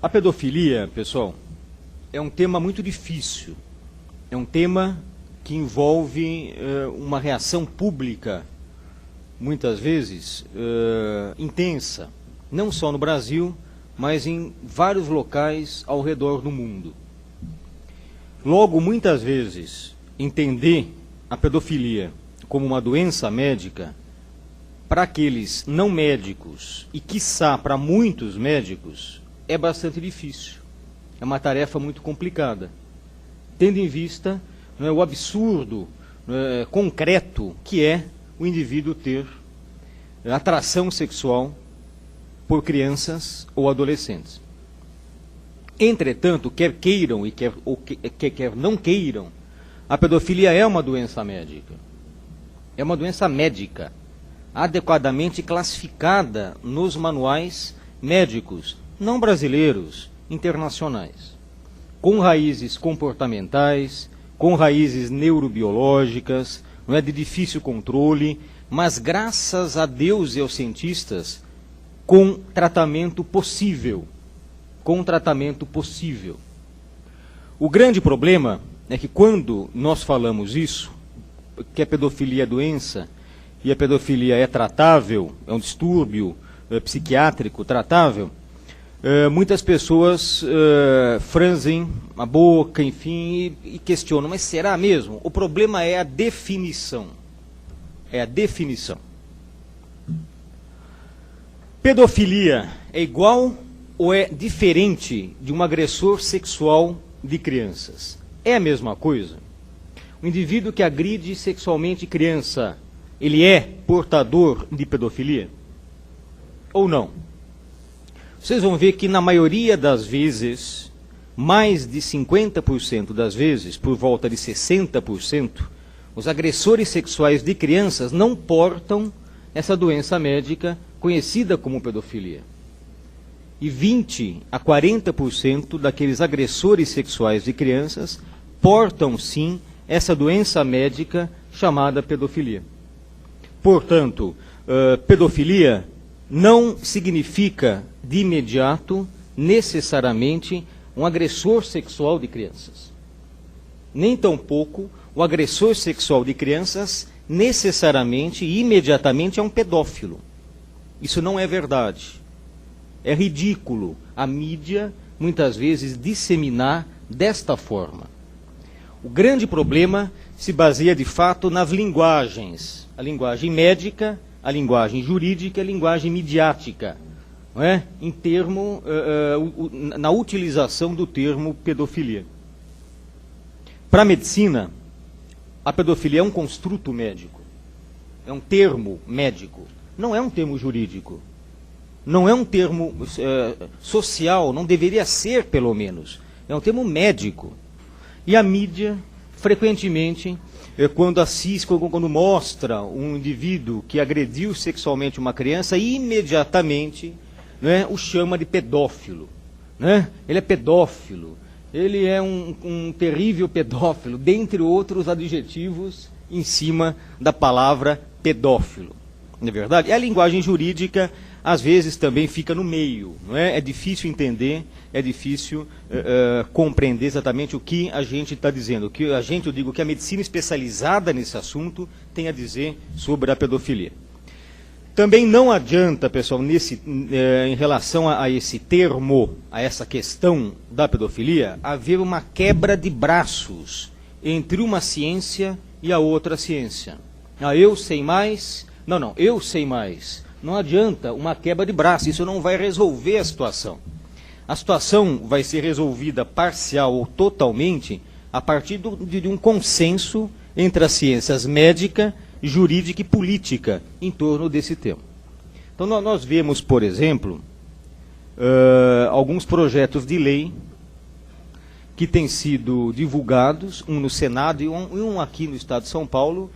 A pedofilia, pessoal, é um tema muito difícil. É um tema que envolve uma reação pública, muitas vezes, intensa. Não só no Brasil, mas em vários locais ao redor do mundo. Logo, muitas vezes, entender a pedofilia como uma doença médica, para aqueles não médicos e, quiçá, para muitos médicos, é bastante difícil. É uma tarefa muito complicada, tendo em vista o absurdo concreto que é o indivíduo ter atração sexual por crianças ou adolescentes. Entretanto, quer queiram e quer não queiram, a pedofilia é uma doença médica. É uma doença médica, adequadamente classificada nos manuais médicos, não brasileiros, internacionais, com raízes comportamentais, com raízes neurobiológicas, não é de difícil controle, mas graças a Deus e aos cientistas, com tratamento possível. Com tratamento possível. O grande problema é que quando nós falamos isso, que a pedofilia é doença, e a pedofilia é tratável, é um distúrbio psiquiátrico tratável, muitas pessoas franzem a boca, enfim, e questionam, mas será mesmo? O problema é a definição. É a definição. Pedofilia é igual ou é diferente de um agressor sexual de crianças? É a mesma coisa? O indivíduo que agride sexualmente criança, ele é portador de pedofilia? Ou não? Vocês vão ver que na maioria das vezes, mais de 50% das vezes, por volta de 60%, os agressores sexuais de crianças não portam essa doença médica conhecida como pedofilia. E 20 a 40% daqueles agressores sexuais de crianças portam sim essa doença médica chamada pedofilia. Portanto, pedofilia não significa de imediato, necessariamente, um agressor sexual de crianças. Nem tampouco o agressor sexual de crianças necessariamente e imediatamente é um pedófilo. Isso não é verdade. É ridículo a mídia, muitas vezes, disseminar desta forma. O grande problema se baseia, de fato, nas linguagens. A linguagem médica, a linguagem jurídica e a linguagem midiática. Não é? Na utilização do termo pedofilia. Para a medicina, a pedofilia é um construto médico. É um termo médico. Não é um termo jurídico. Não é um termo social, não deveria ser, pelo menos. É um termo médico. E a mídia, frequentemente, quando assiste, quando mostra um indivíduo que agrediu sexualmente uma criança, imediatamente o chama de pedófilo. Ele é pedófilo, ele é um terrível pedófilo, dentre outros adjetivos em cima da palavra pedófilo. Não é verdade? E a linguagem jurídica, às vezes, também fica no meio. Não é? É difícil entender, é difícil compreender exatamente o que a gente está dizendo. Eu digo que a medicina especializada nesse assunto tem a dizer sobre a pedofilia. Também não adianta, pessoal, em relação a esse termo, a essa questão da pedofilia, haver uma quebra de braços entre uma ciência e a outra ciência. Eu sei mais... Não, eu sei mais. Não adianta uma quebra de braço, isso não vai resolver a situação. A situação vai ser resolvida parcial ou totalmente a partir de um consenso entre as ciências médica, jurídica e política em torno desse tema. Então nós vemos, por exemplo, alguns projetos de lei que têm sido divulgados, um no Senado e um aqui no Estado de São Paulo,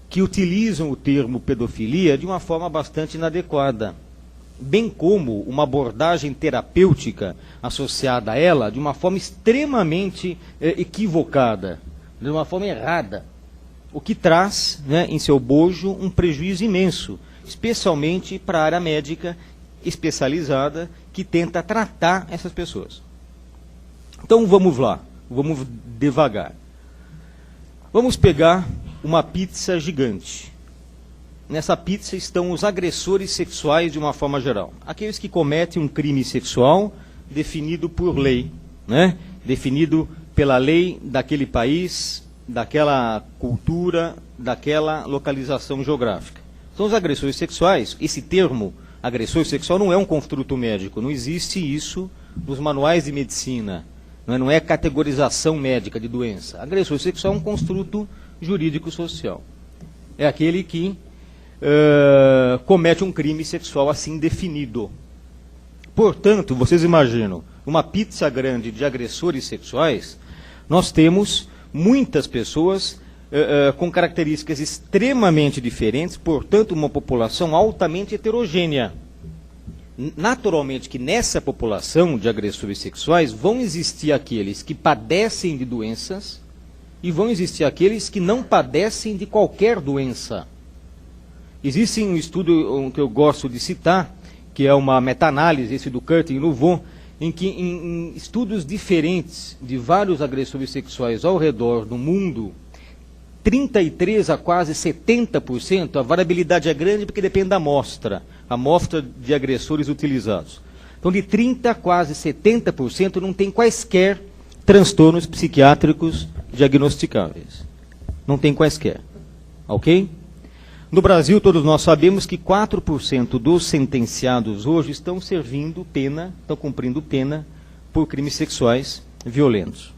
que utilizam o termo pedofilia de uma forma bastante inadequada, bem como uma abordagem terapêutica associada a ela de uma forma extremamente equivocada, de uma forma errada, o que traz em seu bojo um prejuízo imenso, especialmente para a área médica especializada que tenta tratar essas pessoas. Então vamos lá, vamos devagar. Vamos pegar uma pizza gigante. Nessa pizza estão os agressores sexuais de uma forma geral. Aqueles que cometem um crime sexual definido por lei, né? Definido pela lei daquele país, daquela cultura, daquela localização geográfica. São os agressores sexuais. Esse termo, agressor sexual, não é um construto médico. Não existe isso nos manuais de medicina. Não é categorização médica de doença. Agressor sexual é um construto jurídico-social. É aquele que comete um crime sexual assim definido. Portanto, vocês imaginam, uma pizza grande de agressores sexuais, nós temos muitas pessoas com características extremamente diferentes, portanto, uma população altamente heterogênea. Naturalmente que nessa população de agressores sexuais vão existir aqueles que padecem de doenças e vão existir aqueles que não padecem de qualquer doença. Existe um estudo que eu gosto de citar, que é uma meta-análise, esse do Curtin e Louvain, em que em estudos diferentes de vários agressores sexuais ao redor do mundo, 33% a quase 70%, a variabilidade é grande porque depende da amostra de agressores utilizados. Então, de 30% a quase 70% não tem quaisquer transtornos psiquiátricos diagnosticáveis. Não tem quaisquer. Ok? No Brasil, todos nós sabemos que 4% dos sentenciados hoje estão servindo pena, estão cumprindo pena por crimes sexuais violentos.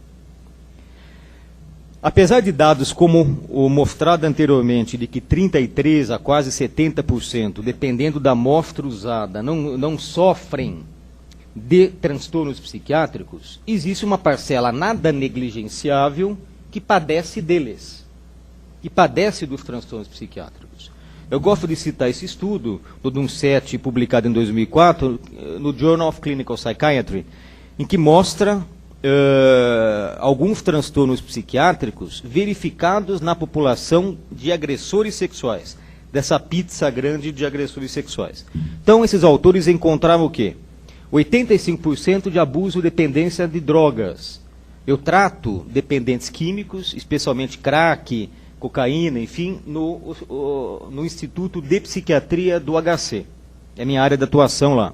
Apesar de dados como o mostrado anteriormente, de que 33% a quase 70%, dependendo da amostra usada, não sofrem de transtornos psiquiátricos, existe uma parcela nada negligenciável que padece deles, que padece dos transtornos psiquiátricos. Eu gosto de citar esse estudo, do DUNSET, publicado em 2004, no Journal of Clinical Psychiatry, em que mostra alguns transtornos psiquiátricos verificados na população de agressores sexuais, dessa pizza grande de agressores sexuais. Então, esses autores encontraram o quê? 85% de abuso e dependência de drogas. Eu trato dependentes químicos, especialmente crack, cocaína, enfim, no Instituto de Psiquiatria do HC. É a minha área de atuação lá.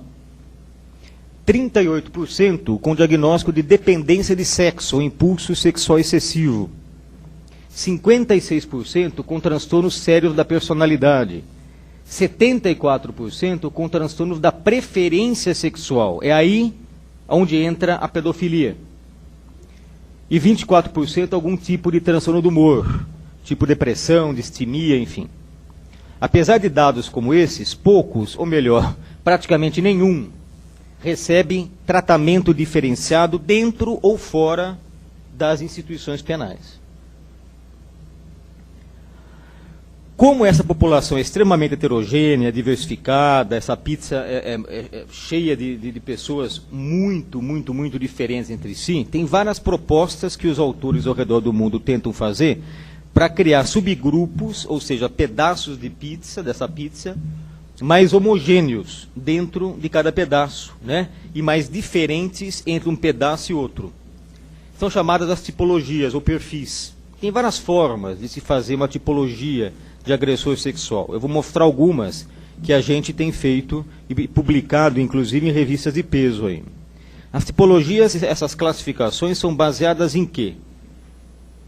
38% com diagnóstico de dependência de sexo ou impulso sexual excessivo. 56% com transtornos sérios da personalidade. 74% com transtornos da preferência sexual. É aí onde entra a pedofilia. E 24% algum tipo de transtorno do humor, tipo depressão, distimia, enfim. Apesar de dados como esses, poucos, ou melhor, praticamente nenhum, recebe tratamento diferenciado dentro ou fora das instituições penais. Como essa população é extremamente heterogênea, diversificada, essa pizza é cheia de pessoas muito diferentes entre si, tem várias propostas que os autores ao redor do mundo tentam fazer para criar subgrupos, ou seja, pedaços de pizza, dessa pizza, mais homogêneos dentro de cada pedaço, né? E mais diferentes entre um pedaço e outro. São chamadas as tipologias ou perfis. Tem várias formas de se fazer uma tipologia de agressor sexual. Eu vou mostrar algumas que a gente tem feito e publicado, inclusive, em revistas de peso aí. As tipologias, essas classificações, são baseadas em quê?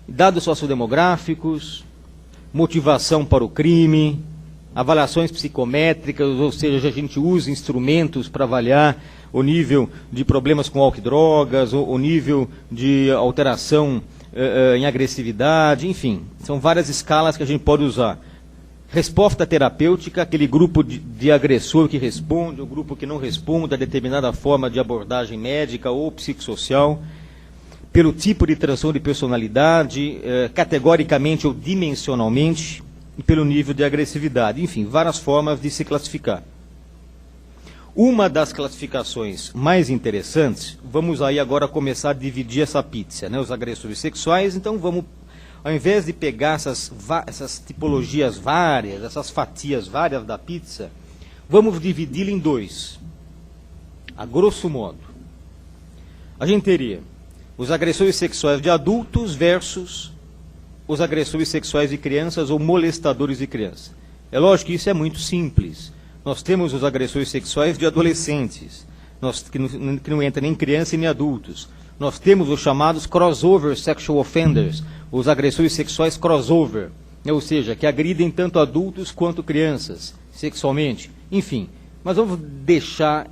Dados sociodemográficos, motivação para o crime, avaliações psicométricas, ou seja, a gente usa instrumentos para avaliar o nível de problemas com álcool e drogas, o nível de alteração em agressividade, enfim, são várias escalas que a gente pode usar. Resposta terapêutica, aquele grupo de agressor que responde, o grupo que não responde a determinada forma de abordagem médica ou psicossocial, pelo tipo de transtorno de personalidade, categoricamente ou dimensionalmente, e pelo nível de agressividade. Enfim, várias formas de se classificar. Uma das classificações mais interessantes, vamos aí agora começar a dividir essa pizza, né, os agressores sexuais. Então vamos, ao invés de pegar essas tipologias várias, essas fatias várias da pizza, vamos dividi-la em dois. A grosso modo, a gente teria os agressores sexuais de adultos versus os agressores sexuais de crianças ou molestadores de crianças. É lógico que isso é muito simples. Nós temos os agressores sexuais de adolescentes, que não entra nem criança e nem adultos. Nós temos os chamados crossover sexual offenders, os agressores sexuais crossover, ou seja, que agridem tanto adultos quanto crianças, sexualmente. Enfim, mas vamos deixar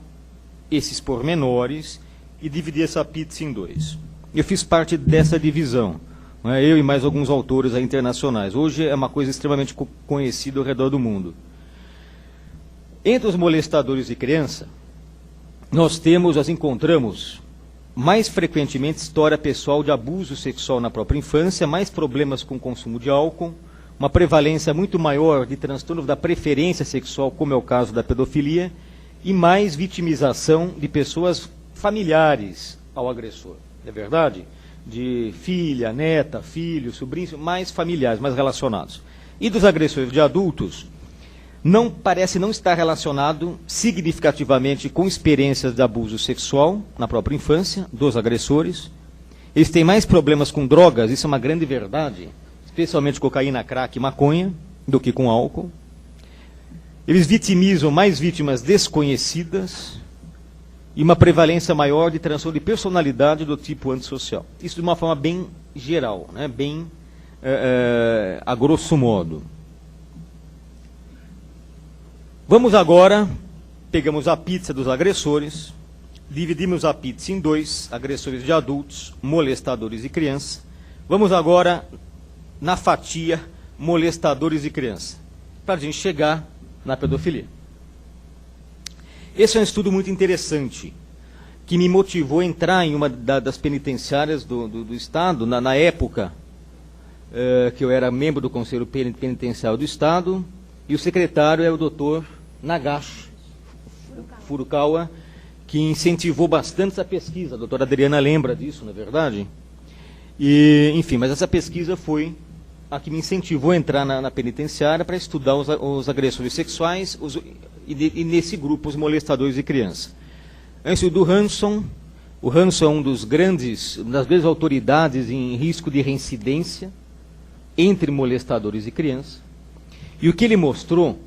esses pormenores e dividir essa pizza em dois. Eu fiz parte dessa divisão, né, eu e mais alguns autores internacionais. Hoje é uma coisa extremamente conhecida ao redor do mundo. Entre os molestadores de criança, nós encontramos mais frequentemente história pessoal de abuso sexual na própria infância, mais problemas com o consumo de álcool, uma prevalência muito maior de transtorno da preferência sexual, como é o caso da pedofilia, e mais vitimização de pessoas familiares ao agressor. É verdade? De filha, neta, filho, sobrinho, mais familiares, mais relacionados. E dos agressores de adultos, parece não estar relacionado significativamente com experiências de abuso sexual na própria infância dos agressores. Eles têm mais problemas com drogas, isso é uma grande verdade, especialmente cocaína, crack e maconha, do que com álcool. Eles vitimizam mais vítimas desconhecidas e uma prevalência maior de transtorno de personalidade do tipo antissocial. Isso de uma forma bem geral, né? Bem a grosso modo. Vamos agora, pegamos a pizza dos agressores, dividimos a pizza em dois, agressores de adultos, molestadores de criança. Vamos agora na fatia molestadores de criança, para a gente chegar na pedofilia. Esse é um estudo muito interessante, que me motivou a entrar em uma das penitenciárias do Estado, na época que eu era membro do Conselho Penitenciário do Estado, e o secretário é o doutor Nagashi Furukawa, que incentivou bastante essa pesquisa. A doutora Adriana lembra disso, não é verdade? E, enfim, mas essa pesquisa foi a que me incentivou a entrar na penitenciária para estudar os agressores sexuais e nesse grupo os molestadores de criança. Antes do Hanson, o Hanson é uma das grandes autoridades em risco de reincidência entre molestadores de criança. E o que ele mostrou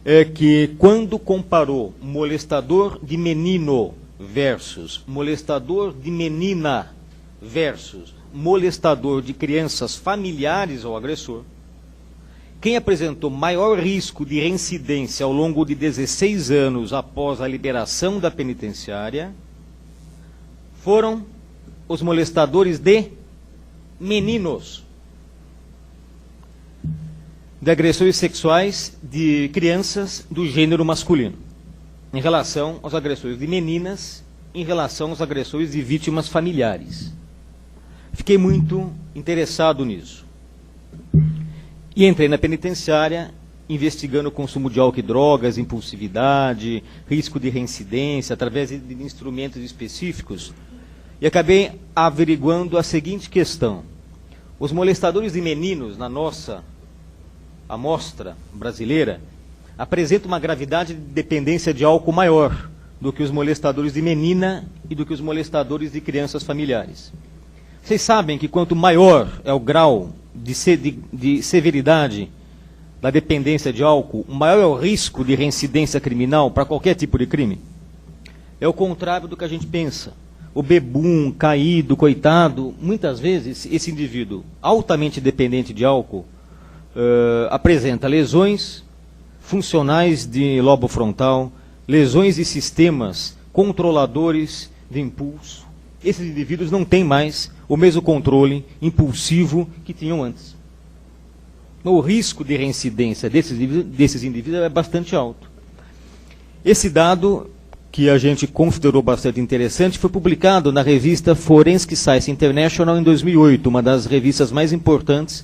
é que quando comparou molestador de menino versus molestador de menina versus molestador de crianças familiares ao agressor, quem apresentou maior risco de reincidência ao longo de 16 anos após a liberação da penitenciária foram os molestadores de meninos, de agressores sexuais de crianças do gênero masculino, em relação aos agressores de meninas, em relação aos agressores de vítimas familiares. Fiquei muito interessado nisso. E entrei na penitenciária, investigando o consumo de álcool e drogas, impulsividade, risco de reincidência, através de instrumentos específicos, e acabei averiguando a seguinte questão. Os molestadores de meninos, na nossa amostra brasileira, apresentam uma gravidade de dependência de álcool maior do que os molestadores de menina e do que os molestadores de crianças familiares. Vocês sabem que quanto maior é o grau de severidade da dependência de álcool, maior é o risco de reincidência criminal para qualquer tipo de crime? É o contrário do que a gente pensa. O bebum, caído, coitado, muitas vezes esse indivíduo altamente dependente de álcool apresenta lesões funcionais de lobo frontal, lesões de sistemas controladores de impulso. Esses indivíduos não têm mais o mesmo controle impulsivo que tinham antes. O risco de reincidência desses indivíduos é bastante alto. Esse dado, que a gente considerou bastante interessante, foi publicado na revista Forensic Science International em 2008, uma das revistas mais importantes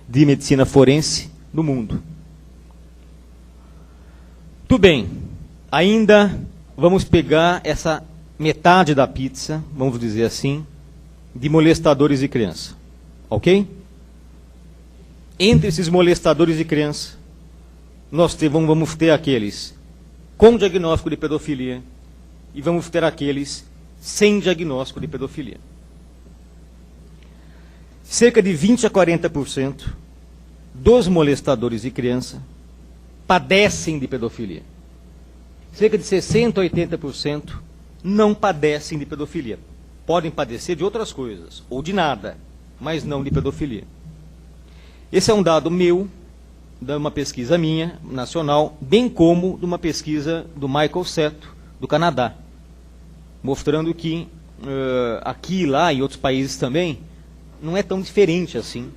de medicina forense do mundo. Tudo bem, ainda vamos pegar essa metade da pizza, vamos dizer assim, de molestadores de criança, ok? Entre esses molestadores de criança, nós vamos ter aqueles com diagnóstico de pedofilia, e vamos ter aqueles sem diagnóstico de pedofilia. Cerca de 20 a 40% dos molestadores de criança padecem de pedofilia. Cerca de 60 a 80% não padecem de pedofilia. Podem padecer de outras coisas, ou de nada, mas não de pedofilia. Esse é um dado meu, de uma pesquisa minha, nacional, bem como de uma pesquisa do Michael Seto, do Canadá, mostrando que aqui, lá e outros países também, não é tão diferente assim,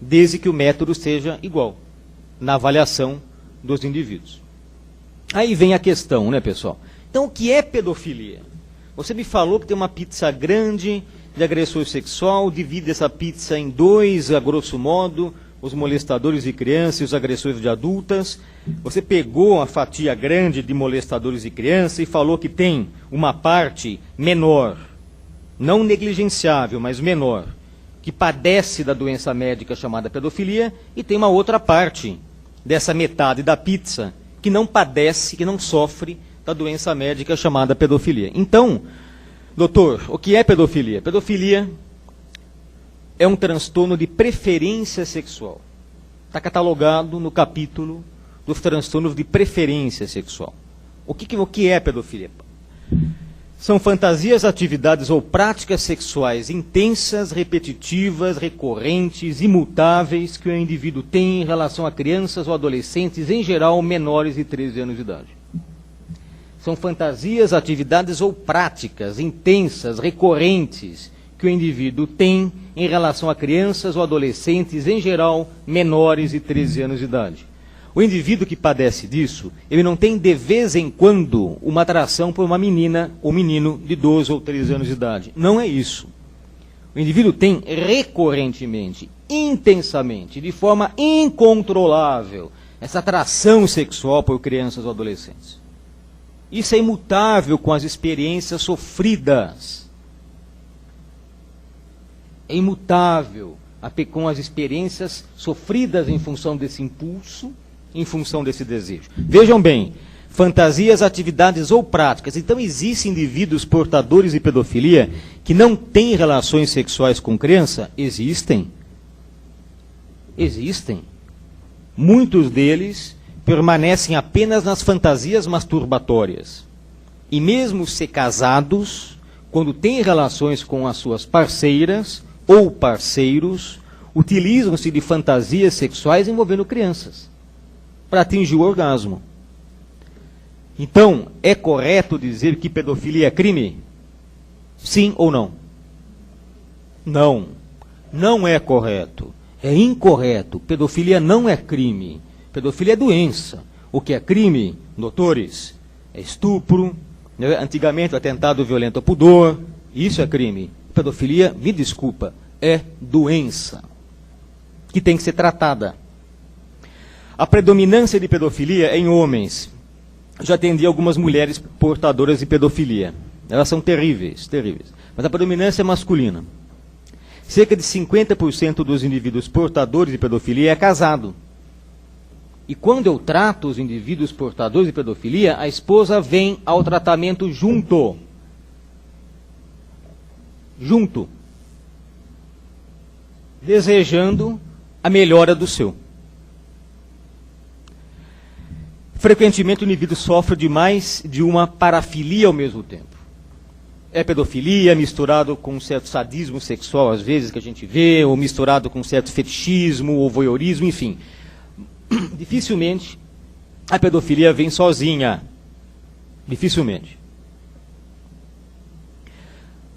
desde que o método seja igual na avaliação dos indivíduos. Aí vem a questão, né, pessoal? Então, o que é pedofilia? Você me falou que tem uma pizza grande de agressor sexual, divide essa pizza em dois, a grosso modo, os molestadores de crianças e os agressores de adultas. Você pegou a fatia grande de molestadores de crianças e falou que tem uma parte menor, não negligenciável, mas menor, que padece da doença médica chamada pedofilia, e tem uma outra parte dessa metade da pizza que não padece, que não sofre da doença médica chamada pedofilia. Então, doutor, o que é pedofilia? Pedofilia é um transtorno de preferência sexual. Está catalogado no capítulo dos transtornos de preferência sexual. O que é pedofilia? São fantasias, atividades ou práticas sexuais intensas, repetitivas, recorrentes, imutáveis que o indivíduo tem em relação a crianças ou adolescentes, em geral menores de 13 anos de idade. São fantasias, atividades ou práticas intensas, recorrentes que o indivíduo tem em relação a crianças ou adolescentes, em geral menores de 13 anos de idade. O indivíduo que padece disso, ele não tem de vez em quando uma atração por uma menina ou menino de 12 ou 13 anos de idade. Não é isso. O indivíduo tem recorrentemente, intensamente, de forma incontrolável, essa atração sexual por crianças ou adolescentes. Isso é imutável com as experiências sofridas. É imutável com as experiências sofridas em função desse impulso, em função desse desejo. Vejam bem, fantasias, atividades ou práticas. Então, existem indivíduos portadores de pedofilia que não têm relações sexuais com criança? Existem. Existem. Muitos deles permanecem apenas nas fantasias masturbatórias. E mesmo se casados, quando têm relações com as suas parceiras ou parceiros, utilizam-se de fantasias sexuais envolvendo crianças para atingir o orgasmo. Então, é correto dizer que pedofilia é crime? Sim ou não? Não. Não é correto. É incorreto. Pedofilia não é crime. Pedofilia é doença. O que é crime, doutores? É estupro, né? Antigamente atentado violento ao pudor. Isso é crime. Pedofilia, me desculpa, é doença que tem que ser tratada. A predominância de pedofilia é em homens. Já atendi algumas mulheres portadoras de pedofilia. Elas são terríveis, terríveis. Mas a predominância é masculina. Cerca de 50% dos indivíduos portadores de pedofilia é casado. E quando eu trato os indivíduos portadores de pedofilia, a esposa vem ao tratamento junto. Junto. Desejando a melhora do seu. Frequentemente o indivíduo sofre demais de uma parafilia ao mesmo tempo. É pedofilia misturado com um certo sadismo sexual, às vezes, que a gente vê, ou misturado com um certo fetichismo, ou voyeurismo, enfim. Dificilmente a pedofilia vem sozinha. Dificilmente.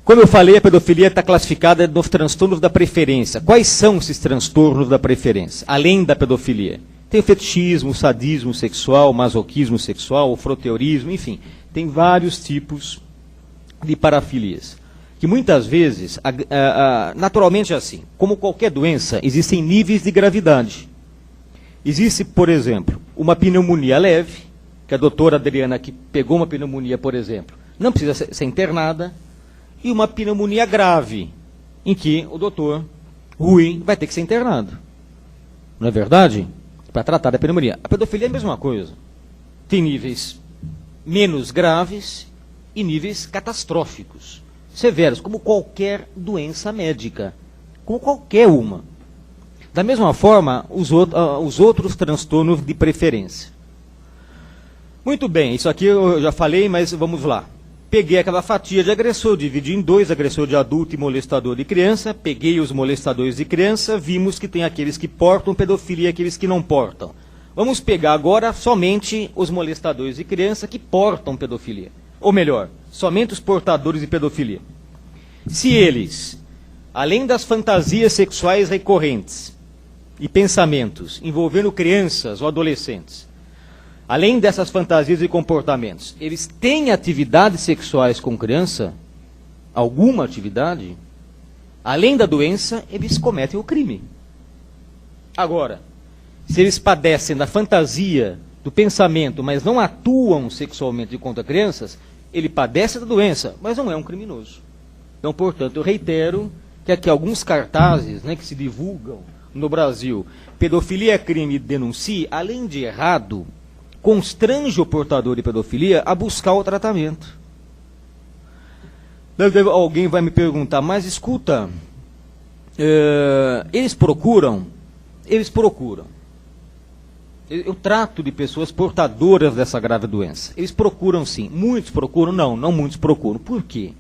Como eu falei, a pedofilia está classificada nos transtornos da preferência. Quais são esses transtornos da preferência, além da pedofilia? Tem o fetichismo, o sadismo sexual, o masoquismo sexual, o froteurismo, enfim. Tem vários tipos de parafilias. Que muitas vezes, naturalmente é assim, como qualquer doença, existem níveis de gravidade. Existe, por exemplo, uma pneumonia leve, que a doutora Adriana, que pegou uma pneumonia, por exemplo, não precisa ser internada, e uma pneumonia grave, em que o doutor Rui vai ter que ser internado. Não é verdade? Para tratar da pneumonia. A pedofilia é a mesma coisa. Tem níveis menos graves e níveis catastróficos, severos, como qualquer doença médica, como qualquer uma. Da mesma forma, os outros transtornos de preferência. Muito bem, isso aqui eu já falei, mas vamos lá. Peguei aquela fatia de agressor, dividi em dois, agressor de adulto e molestador de criança, peguei os molestadores de criança, vimos que tem aqueles que portam pedofilia e aqueles que não portam. Vamos pegar agora somente os molestadores de criança que portam pedofilia. Ou melhor, somente os portadores de pedofilia. Se eles, além das fantasias sexuais recorrentes e pensamentos envolvendo crianças ou adolescentes, além dessas fantasias e comportamentos, eles têm atividades sexuais com criança, alguma atividade, além da doença, eles cometem o crime. Agora, se eles padecem da fantasia, do pensamento, mas não atuam sexualmente contra crianças, ele padece da doença, mas não é um criminoso. Então, portanto, eu reitero que aqui alguns cartazes, né, que se divulgam no Brasil, pedofilia é crime, denuncie, além de errado, constrange o portador de pedofilia a buscar o tratamento. Alguém vai me perguntar, mas escuta, eles procuram? Eles procuram. Eu trato de pessoas portadoras dessa grave doença. Eles procuram sim. Muitos procuram? Não muitos procuram. Por quê?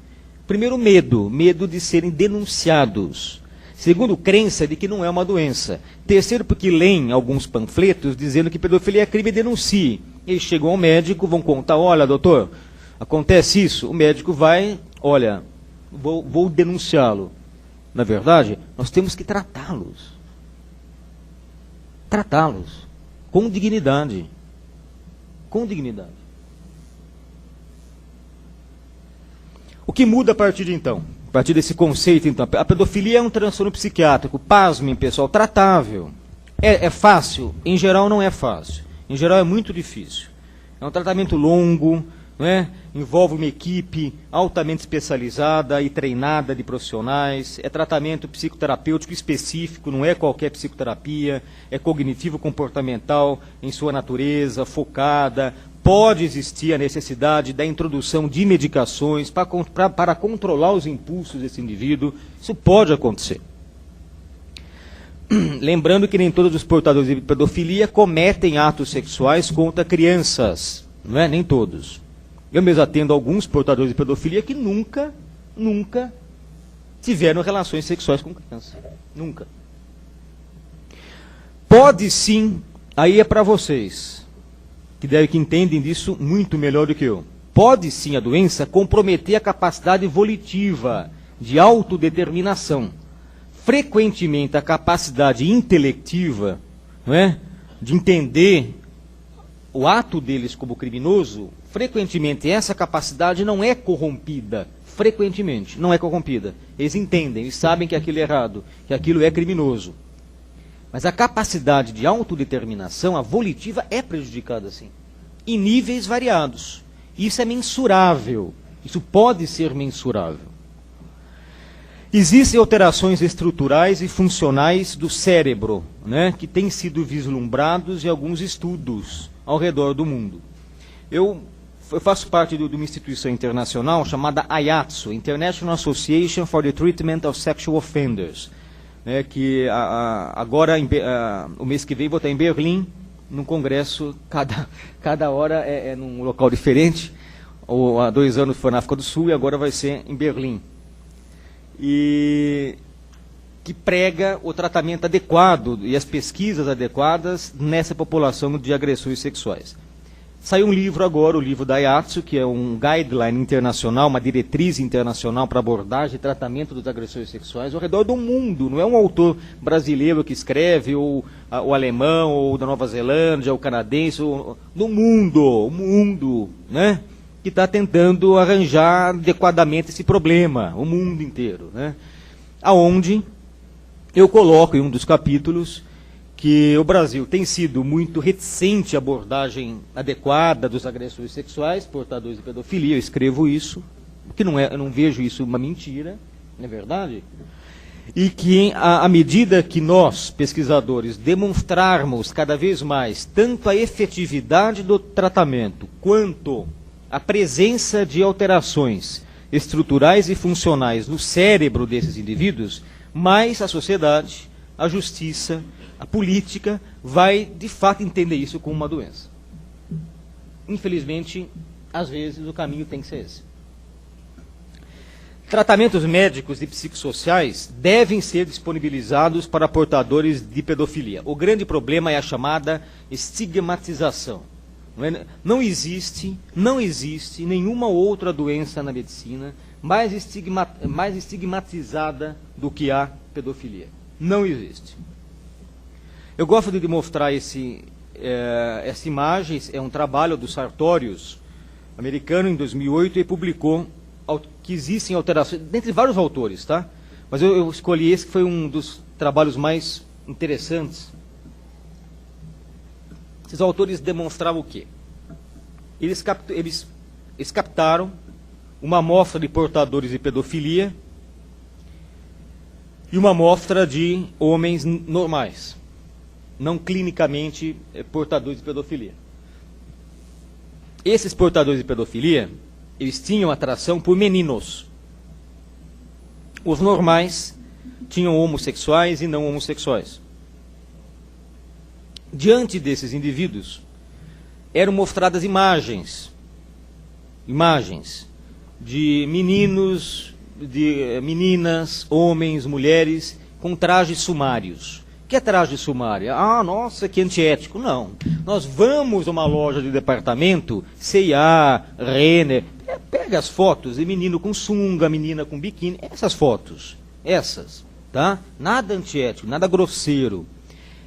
Primeiro, medo de serem denunciados. Segundo, crença de que não é uma doença. Terceiro, porque leem alguns panfletos dizendo que pedofilia é crime e denuncie. Eles chegam ao médico, vão contar, olha, doutor, acontece isso. O médico vai, olha, vou denunciá-lo. Na verdade, nós temos que tratá-los. Tratá-los com dignidade. Com dignidade. O que muda a partir de então? A partir desse conceito, então, a pedofilia é um transtorno psiquiátrico, pasmem, pessoal, tratável. É fácil? Em geral não é fácil. Em geral é muito difícil. É um tratamento longo, não é? Envolve uma equipe altamente especializada e treinada de profissionais. É tratamento psicoterapêutico específico, não é qualquer psicoterapia. É cognitivo-comportamental em sua natureza, focada. Pode existir a necessidade da introdução de medicações para controlar os impulsos desse indivíduo. Isso pode acontecer. Lembrando que nem todos os portadores de pedofilia cometem atos sexuais contra crianças. Não é? Nem todos. Eu mesmo atendo alguns portadores de pedofilia que nunca tiveram relações sexuais com criança. Nunca. Pode sim, aí é para vocês, que entendem disso muito melhor do que eu. Pode sim a doença comprometer a capacidade volitiva de autodeterminação. Frequentemente a capacidade intelectiva, não é? De entender o ato deles como criminoso, frequentemente essa capacidade não é corrompida. Frequentemente, não é corrompida. Eles entendem, eles sabem que aquilo é errado, que aquilo é criminoso. Mas a capacidade de autodeterminação, a volitiva, é prejudicada sim. Em níveis variados. Isso é mensurável. Isso pode ser mensurável. Existem alterações estruturais e funcionais do cérebro, né, que têm sido vislumbrados em alguns estudos ao redor do mundo. Eu faço parte de uma instituição internacional chamada IATSO, International Association for the Treatment of Sexual Offenders, né, que agora, o mês que vem, vou estar em Berlim, num congresso, cada hora é num local diferente. Há 2 anos foi na África do Sul e agora vai ser em Berlim. E que prega o tratamento adequado e as pesquisas adequadas nessa população de agressores sexuais. Saiu um livro agora, o livro da IATSO, que é um guideline internacional, uma diretriz internacional para abordagem e tratamento dos agressores sexuais ao redor do mundo. Não é um autor brasileiro que escreve, ou o alemão, ou da Nova Zelândia, ou canadense, ou, do mundo, o mundo, né? Que está tentando arranjar adequadamente esse problema, o mundo inteiro, né? Aonde eu coloco em um dos capítulos que o Brasil tem sido muito reticente à abordagem adequada dos agressores sexuais, portadores de pedofilia, eu escrevo isso, que não é, eu não vejo isso uma mentira, não é verdade? E que, à medida que nós, pesquisadores, demonstrarmos cada vez mais tanto a efetividade do tratamento, quanto a presença de alterações estruturais e funcionais no cérebro desses indivíduos, mais a sociedade, a justiça, a política vai de fato entender isso como uma doença. Infelizmente, às vezes o caminho tem que ser esse. Tratamentos médicos e psicossociais devem ser disponibilizados para portadores de pedofilia. O grande problema é a chamada estigmatização. Não existe nenhuma outra doença na medicina mais estigmatizada do que a pedofilia. Não existe. Eu gosto de mostrar essa imagem, é um trabalho do Sartorius, americano, em 2008, e publicou que existem alterações, dentre vários autores, tá? Mas eu escolhi esse que foi um dos trabalhos mais interessantes. Esses autores demonstravam o quê? Eles captaram uma amostra de portadores de pedofilia e uma amostra de homens normais, não clinicamente portadores de pedofilia. Esses portadores de pedofilia, eles tinham atração por meninos. Os normais tinham homossexuais e não homossexuais. Diante desses indivíduos, eram mostradas imagens de meninos, de meninas, homens, mulheres, com trajes sumários. O que é traje sumário? Ah, nossa, que antiético. Não. Nós vamos a uma loja de departamento, C&A, Renner, pega as fotos de menino com sunga, menina com biquíni, essas fotos, essas, tá? Nada antiético, nada grosseiro.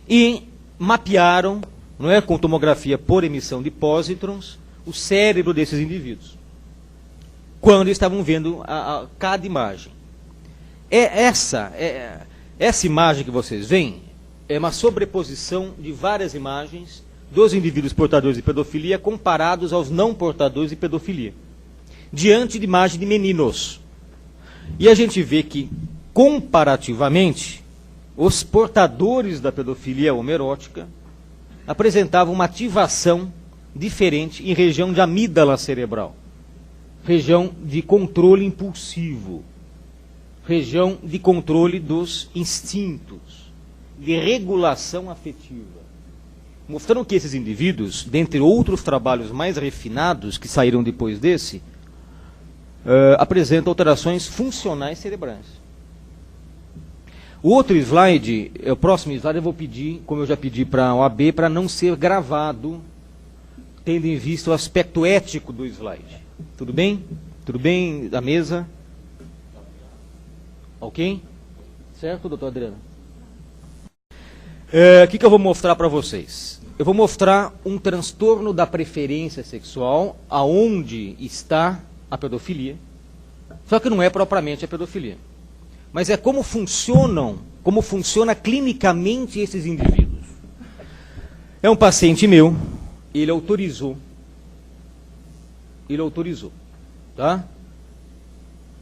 E mapearam, não é, com tomografia por emissão de pósitrons, o cérebro desses indivíduos, quando estavam vendo cada imagem. Essa imagem que vocês veem é uma sobreposição de várias imagens dos indivíduos portadores de pedofilia comparados aos não portadores de pedofilia, diante de imagem de meninos. E a gente vê que, comparativamente, os portadores da pedofilia homoerótica apresentavam uma ativação diferente em região de amígdala cerebral, região de controle impulsivo, região de controle dos instintos, de regulação afetiva. Mostrando que esses indivíduos, dentre outros trabalhos mais refinados que saíram depois desse, apresentam alterações funcionais cerebrais. O outro slide, o próximo slide eu vou pedir, como eu já pedi para a OAB, para não ser gravado, tendo em vista o aspecto ético do slide. Tudo bem? Tudo bem da mesa? Ok? Certo, doutor Adriano? O que eu vou mostrar para vocês? Eu vou mostrar um transtorno da preferência sexual, aonde está a pedofilia, só que não é propriamente a pedofilia, mas é como funciona clinicamente esses indivíduos. É um paciente meu, ele autorizou, tá?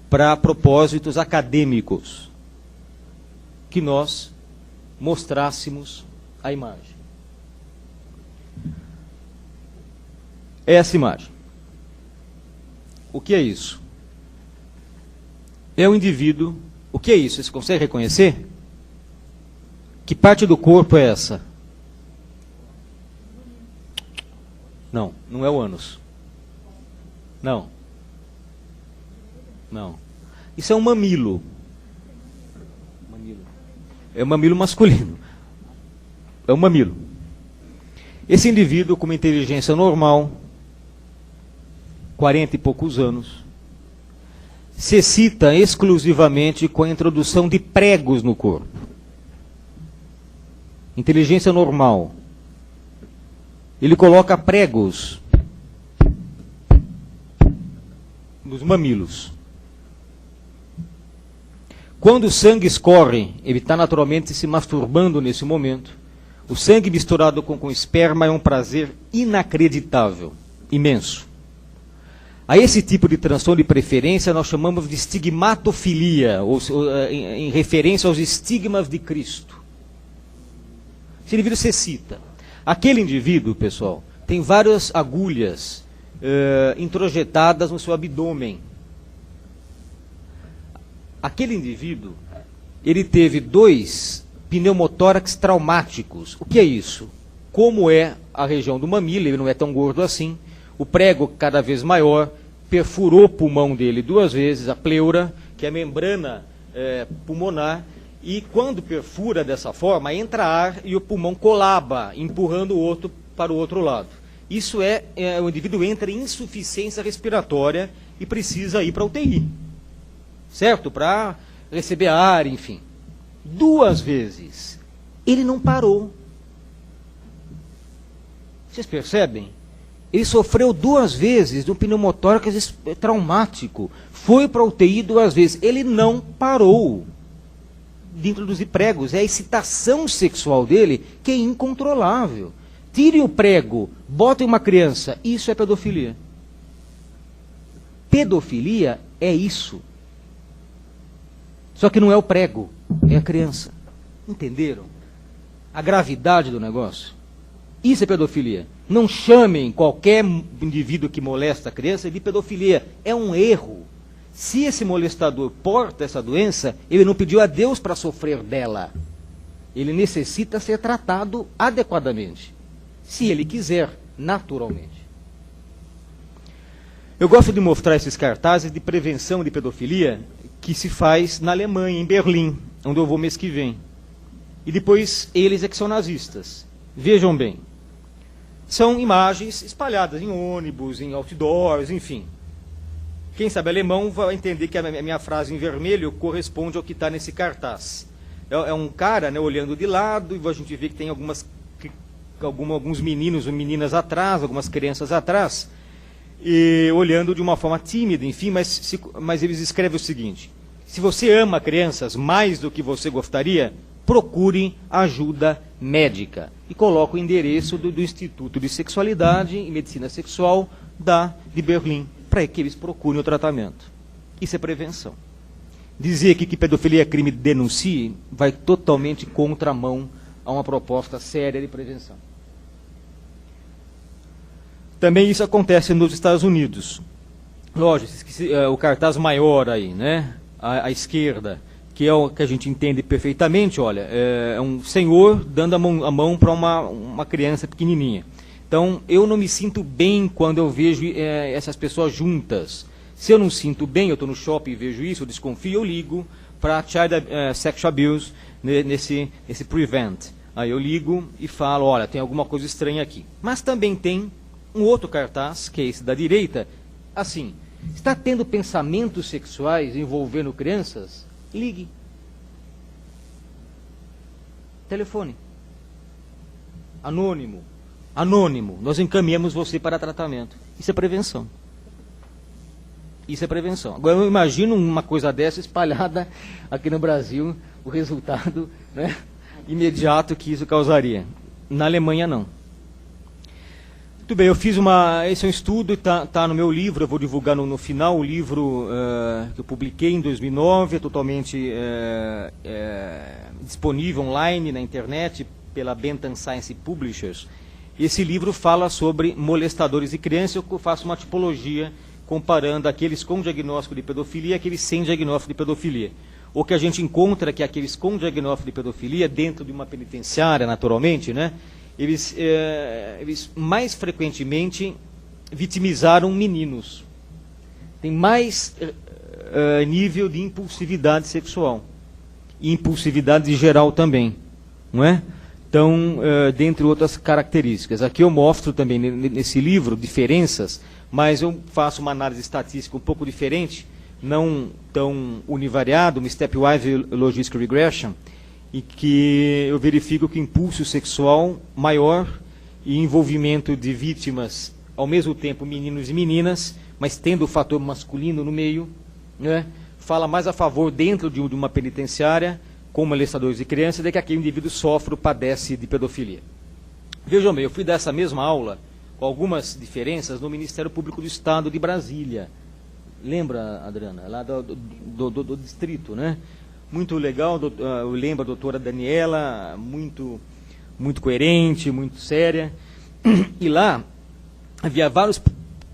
Para propósitos acadêmicos, que nós mostrássemos a imagem. Essa imagem. O que é isso? É um indivíduo. O que é isso? Você consegue reconhecer? Que parte do corpo é essa? Não, não é o ânus. Não. Não. Isso é um mamilo. É um mamilo masculino. É um mamilo. Esse indivíduo com uma inteligência normal, 40 e poucos anos, se excita exclusivamente com a introdução de pregos no corpo. Inteligência normal. Ele coloca pregos nos mamilos. Quando o sangue escorre, ele está naturalmente se masturbando nesse momento. O sangue misturado com esperma é um prazer inacreditável, imenso. A esse tipo de transtorno de preferência nós chamamos de estigmatofilia, em referência aos estigmas de Cristo. Esse indivíduo se excita. Aquele indivíduo, pessoal, tem várias agulhas introjetadas no seu abdômen. Aquele indivíduo, ele teve 2 pneumotórax traumáticos. O que é isso? Como é a região do mamilo, ele não é tão gordo assim, o prego cada vez maior, perfurou o pulmão dele 2 vezes, a pleura, que é a membrana pulmonar, e quando perfura dessa forma, entra ar e o pulmão colaba, empurrando o outro para o outro lado. Isso o indivíduo entra em insuficiência respiratória e precisa ir para a UTI, certo? Para receber ar, enfim. 2 vezes. Ele não parou. Vocês percebem? Ele sofreu 2 vezes de um pneumotórax traumático. Foi para a UTI 2 vezes. Ele não parou de introduzir pregos. É a excitação sexual dele que é incontrolável. Tire o prego, botem uma criança. Isso é pedofilia. Pedofilia é isso. Só que não é o prego, é a criança. Entenderam? A gravidade do negócio. Isso é pedofilia. Não chamem qualquer indivíduo que molesta a criança de pedofilia. É um erro. Se esse molestador porta essa doença, ele não pediu a Deus para sofrer dela. Ele necessita ser tratado adequadamente. Se ele quiser, naturalmente. Eu gosto de mostrar esses cartazes de prevenção de pedofilia que se faz na Alemanha, em Berlim, onde eu vou mês que vem. E depois eles é que são nazistas. Vejam bem. São imagens espalhadas em ônibus, em outdoors, enfim. Quem sabe alemão vai entender que a minha frase em vermelho corresponde ao que está nesse cartaz. É um cara, né, olhando de lado, e a gente vê que tem alguns meninos ou meninas atrás, algumas crianças atrás, e olhando de uma forma tímida, enfim, mas eles escrevem o seguinte: se você ama crianças mais do que você gostaria, procure ajuda médica. E coloca o endereço do Instituto de Sexualidade e Medicina Sexual de Berlim, para que eles procurem o tratamento. Isso é prevenção. Dizer aqui que pedofilia é crime, denuncie, vai totalmente contramão a uma proposta séria de prevenção. Também isso acontece nos Estados Unidos. Lógico, o cartaz maior aí, né? À esquerda, que é o que a gente entende perfeitamente, olha, é um senhor dando a mão para uma criança pequenininha. Então, eu não me sinto bem quando eu vejo essas pessoas juntas. Se eu não sinto bem, eu estou no shopping e vejo isso, eu desconfio, eu ligo para Child Sexual Abuse nesse Prevent. Aí eu ligo e falo, olha, tem alguma coisa estranha aqui. Mas também tem um outro cartaz, que é esse da direita, assim: está tendo pensamentos sexuais envolvendo crianças? Ligue. Telefone. Anônimo. Anônimo. Nós encaminhamos você para tratamento. Isso é prevenção. Isso é prevenção. Agora eu imagino uma coisa dessa espalhada aqui no Brasil, o resultado, né, imediato que isso causaria. Na Alemanha não. Muito bem, eu fiz esse é um estudo, está no meu livro, eu vou divulgar no final o livro que eu publiquei em 2009, é totalmente disponível online na internet pela Bentham Science Publishers. Esse livro fala sobre molestadores de crianças. Eu faço uma tipologia comparando aqueles com diagnóstico de pedofilia e aqueles sem diagnóstico de pedofilia. O que a gente encontra é que aqueles com diagnóstico de pedofilia, dentro de uma penitenciária, naturalmente, né, eles mais frequentemente vitimizaram meninos. Tem mais nível de impulsividade sexual. E impulsividade geral também, não é? Então, dentre outras características. Aqui eu mostro também nesse livro diferenças, mas eu faço uma análise estatística um pouco diferente, não tão univariada, uma stepwise logistic regression, e que eu verifico que impulso sexual maior e envolvimento de vítimas, ao mesmo tempo meninos e meninas, mas tendo o fator masculino no meio, né, fala mais a favor dentro de uma penitenciária, com molestadores de crianças, do que aquele indivíduo sofre ou padece de pedofilia. Vejam bem, eu fui dar essa mesma aula, com algumas diferenças, no Ministério Público do Estado de Brasília. Lembra, Adriana? Lá do distrito, né? Muito legal, eu lembro a doutora Daniela, muito coerente, muito séria. E lá havia vários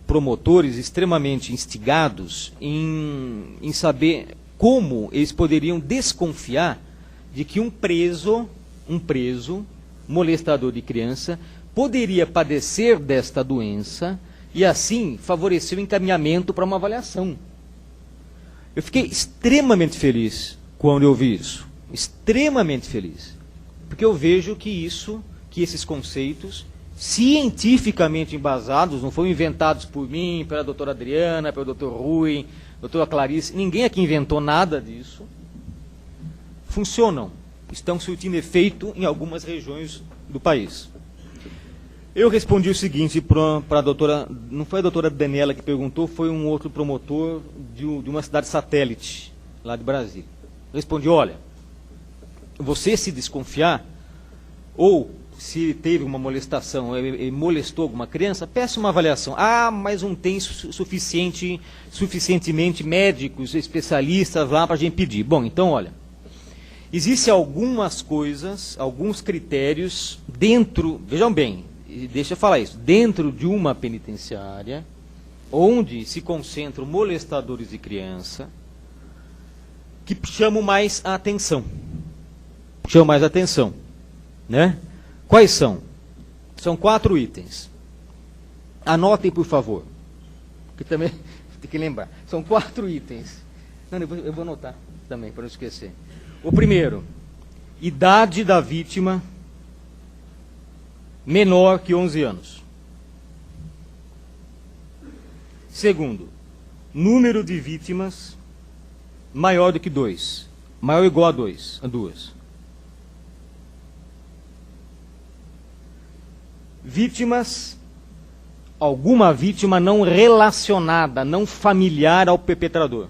promotores extremamente instigados em saber como eles poderiam desconfiar de que um preso molestador de criança poderia padecer desta doença e assim favorecer o encaminhamento para uma avaliação. Eu fiquei extremamente feliz quando eu vi isso, extremamente feliz, porque eu vejo que esses conceitos cientificamente embasados, não foram inventados por mim, pela doutora Adriana, pelo doutor Rui, doutora Clarice, ninguém aqui inventou nada disso, funcionam, estão surtindo efeito em algumas regiões do país. Eu respondi o seguinte para a doutora, não foi a doutora Daniela que perguntou, foi um outro promotor de uma cidade satélite, lá de Brasília. Respondi, olha, você se desconfiar, ou se teve uma molestação, ele molestou alguma criança, peça uma avaliação. Ah, mas não tem suficientemente médicos, especialistas lá para a gente pedir. Bom, então, olha, existem algumas coisas, alguns critérios dentro, vejam bem, deixa eu falar isso, dentro de uma penitenciária, onde se concentram molestadores de criança, que chamam mais a atenção. Chamam mais a atenção, né? Quais são? São 4 itens. Anotem, por favor. Que também tem que lembrar. São 4 itens. Não, eu vou anotar também, para não esquecer. O primeiro, idade da vítima menor que 11 anos. Segundo, número de vítimas maior do que 2. Maior ou igual a 2, a 2. Vítimas, alguma vítima não relacionada, não familiar ao perpetrador.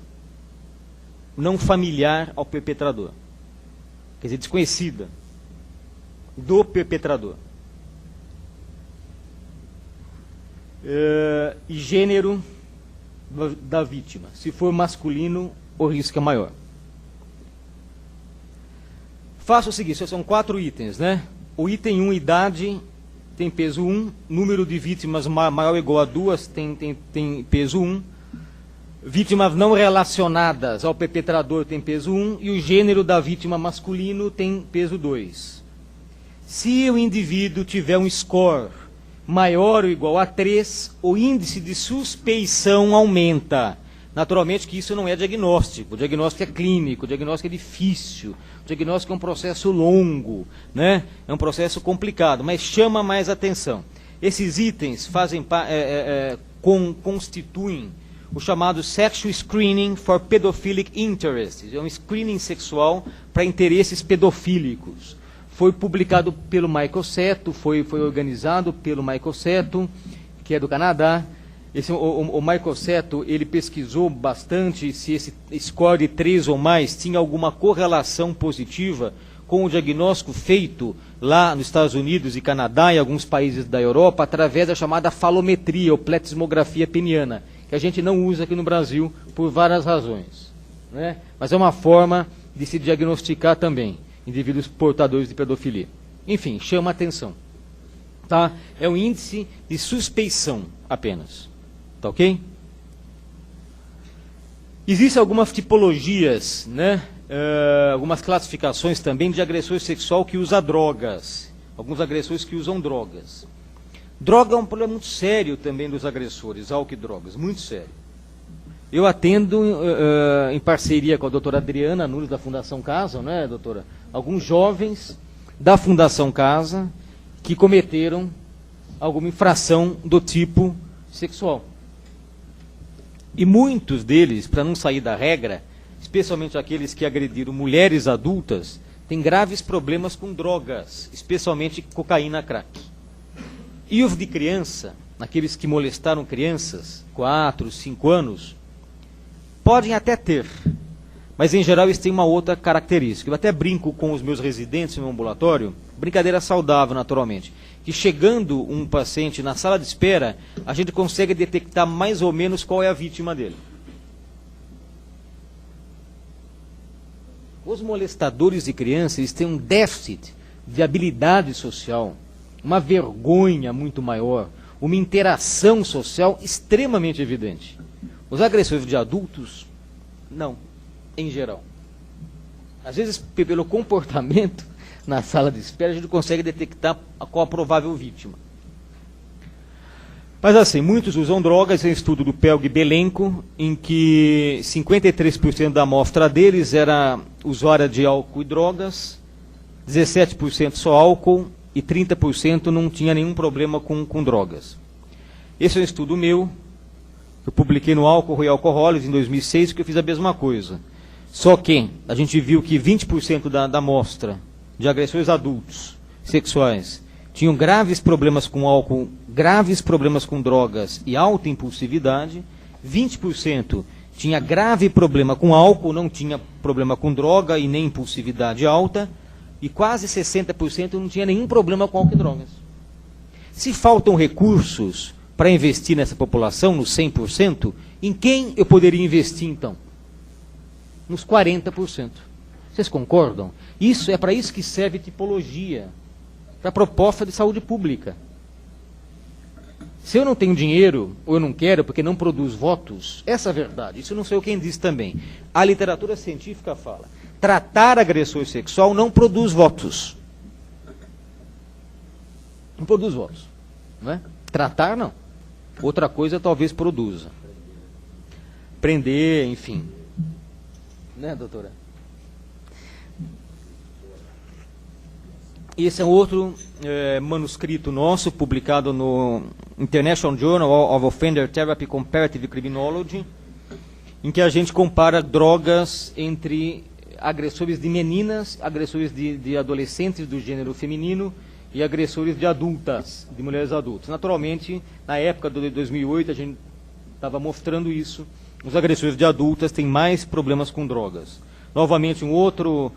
Não familiar ao perpetrador. Quer dizer, desconhecida do perpetrador. E gênero da vítima. Se for masculino, o risco é maior. Faça o seguinte, são 4 itens, né? O item 1, idade, tem peso 1, número de vítimas maior ou igual a 2, tem peso 1, vítimas não relacionadas ao perpetrador tem peso 1, e o gênero da vítima masculino tem peso 2. Se o indivíduo tiver um score maior ou igual a 3, o índice de suspeição aumenta. Naturalmente que isso não é diagnóstico, o diagnóstico é clínico, o diagnóstico é difícil, o diagnóstico é um processo longo, né? É um processo complicado, mas chama mais atenção. Esses itens constituem o chamado Sexual Screening for Pedophilic Interests, é um screening sexual para interesses pedofílicos. Foi publicado pelo Michael Seto, foi organizado pelo Michael Seto, que é do Canadá. O Michael Seto, ele pesquisou bastante se esse score de 3 ou mais tinha alguma correlação positiva com o diagnóstico feito lá nos Estados Unidos e Canadá e alguns países da Europa através da chamada falometria, ou pletismografia peniana, que a gente não usa aqui no Brasil por várias razões, né? Mas é uma forma de se diagnosticar também indivíduos portadores de pedofilia. Enfim, chama atenção. Tá? É um índice de suspeição apenas. Tá ok? Existem algumas tipologias, né? Algumas classificações também de agressor sexual que usa drogas. Alguns agressores que usam drogas. Droga é um problema muito sério também dos agressores, álcool e drogas, muito sério. Eu atendo em parceria com a doutora Adriana Nunes, da Fundação Casa, né, doutora? Alguns jovens da Fundação Casa que cometeram alguma infração do tipo sexual. E muitos deles, para não sair da regra, especialmente aqueles que agrediram mulheres adultas, têm graves problemas com drogas, especialmente cocaína crack. E os de criança, aqueles que molestaram crianças, 4, 5 anos, podem até ter, mas em geral eles têm uma outra característica. Eu até brinco com os meus residentes no ambulatório, brincadeira saudável naturalmente, que chegando um paciente na sala de espera, a gente consegue detectar mais ou menos qual é a vítima dele. Os molestadores de crianças, eles têm um déficit de habilidade social, uma vergonha muito maior, uma interação social extremamente evidente. Os agressores de adultos, não, em geral. Às vezes, pelo comportamento na sala de espera, a gente consegue detectar qual a provável vítima. Mas assim, muitos usam drogas. Em estudo do Pelg Belenko, em que 53% da amostra deles era usuária de álcool e drogas, 17% só álcool e 30% não tinha nenhum problema com drogas. Esse é um estudo meu, eu publiquei no Álcool e Alcohólicos em 2006, que eu fiz a mesma coisa. Só que a gente viu que 20% da amostra de agressores adultos sexuais tinham graves problemas com álcool, graves problemas com drogas e alta impulsividade. 20% tinha grave problema com álcool, não tinha problema com droga e nem impulsividade alta. E quase 60% não tinha nenhum problema com álcool e drogas. Se faltam recursos para investir nessa população, nos 100%, em quem eu poderia investir então? Nos 40%. Vocês concordam? Isso é para isso que serve tipologia, para a proposta de saúde pública. Se eu não tenho dinheiro, ou eu não quero, porque não produz votos, essa é a verdade. Isso eu não sei quem diz também. A literatura científica fala: tratar agressor sexual não produz votos. Não produz votos. Não é? Tratar, não. Outra coisa talvez produza. Prender, enfim. Né, doutora? Esse é outro manuscrito nosso, publicado no International Journal of Offender Therapy Comparative Criminology, em que a gente compara drogas entre agressores de meninas, agressores de adolescentes do gênero feminino e agressores de adultas, de mulheres adultas. Naturalmente, na época de 2008, a gente estava mostrando isso. Os agressores de adultas têm mais problemas com drogas. Novamente, um outro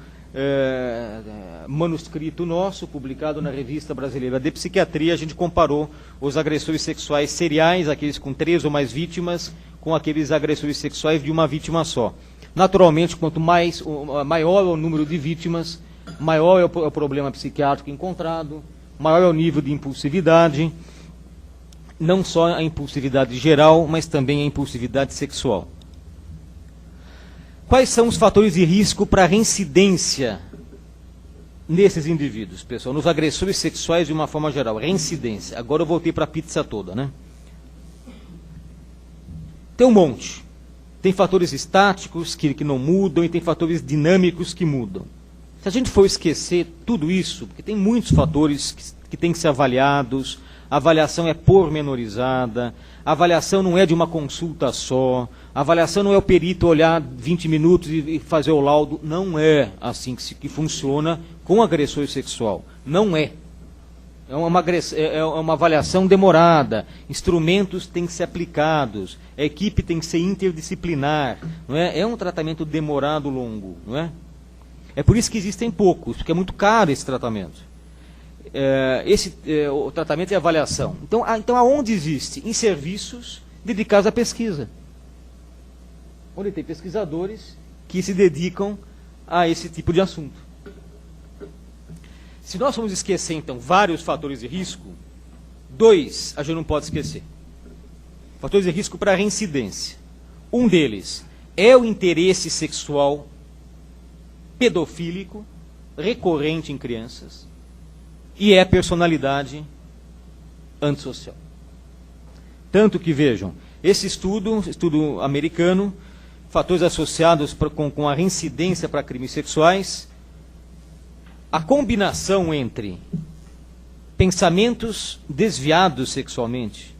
manuscrito nosso, publicado na Revista Brasileira de Psiquiatria, a gente comparou os agressores sexuais seriais, aqueles com 3 ou mais vítimas, com aqueles agressores sexuais de uma vítima só. Naturalmente, quanto maior é o número de vítimas, maior é o problema psiquiátrico encontrado, maior é o nível de impulsividade, não só a impulsividade geral, mas também a impulsividade sexual. Quais são os fatores de risco para reincidência nesses indivíduos, pessoal? Nos agressores sexuais de uma forma geral, reincidência. Agora eu voltei para a pizza toda, né? Tem um monte. Tem fatores estáticos que não mudam e tem fatores dinâmicos que mudam. Se a gente for esquecer tudo isso, porque tem muitos fatores que têm que ser avaliados, a avaliação é pormenorizada, a avaliação não é de uma consulta só, a avaliação não é o perito olhar 20 minutos e fazer o laudo. Não é assim que funciona com agressor sexual. Não é. É uma avaliação demorada, instrumentos têm que ser aplicados, a equipe tem que ser interdisciplinar, não é? É um tratamento demorado, longo, não é? É por isso que existem poucos, porque é muito caro esse tratamento. O tratamento e avaliação. Então, aonde existe? Em serviços dedicados à pesquisa. Onde tem pesquisadores que se dedicam a esse tipo de assunto. Se nós formos esquecer, então, vários fatores de risco, 2 a gente não pode esquecer. Fatores de risco para reincidência. Um deles é o interesse sexual pedofílico recorrente em crianças e é a personalidade antissocial. Tanto que, vejam, esse estudo americano, fatores associados com a reincidência para crimes sexuais, a combinação entre pensamentos desviados sexualmente,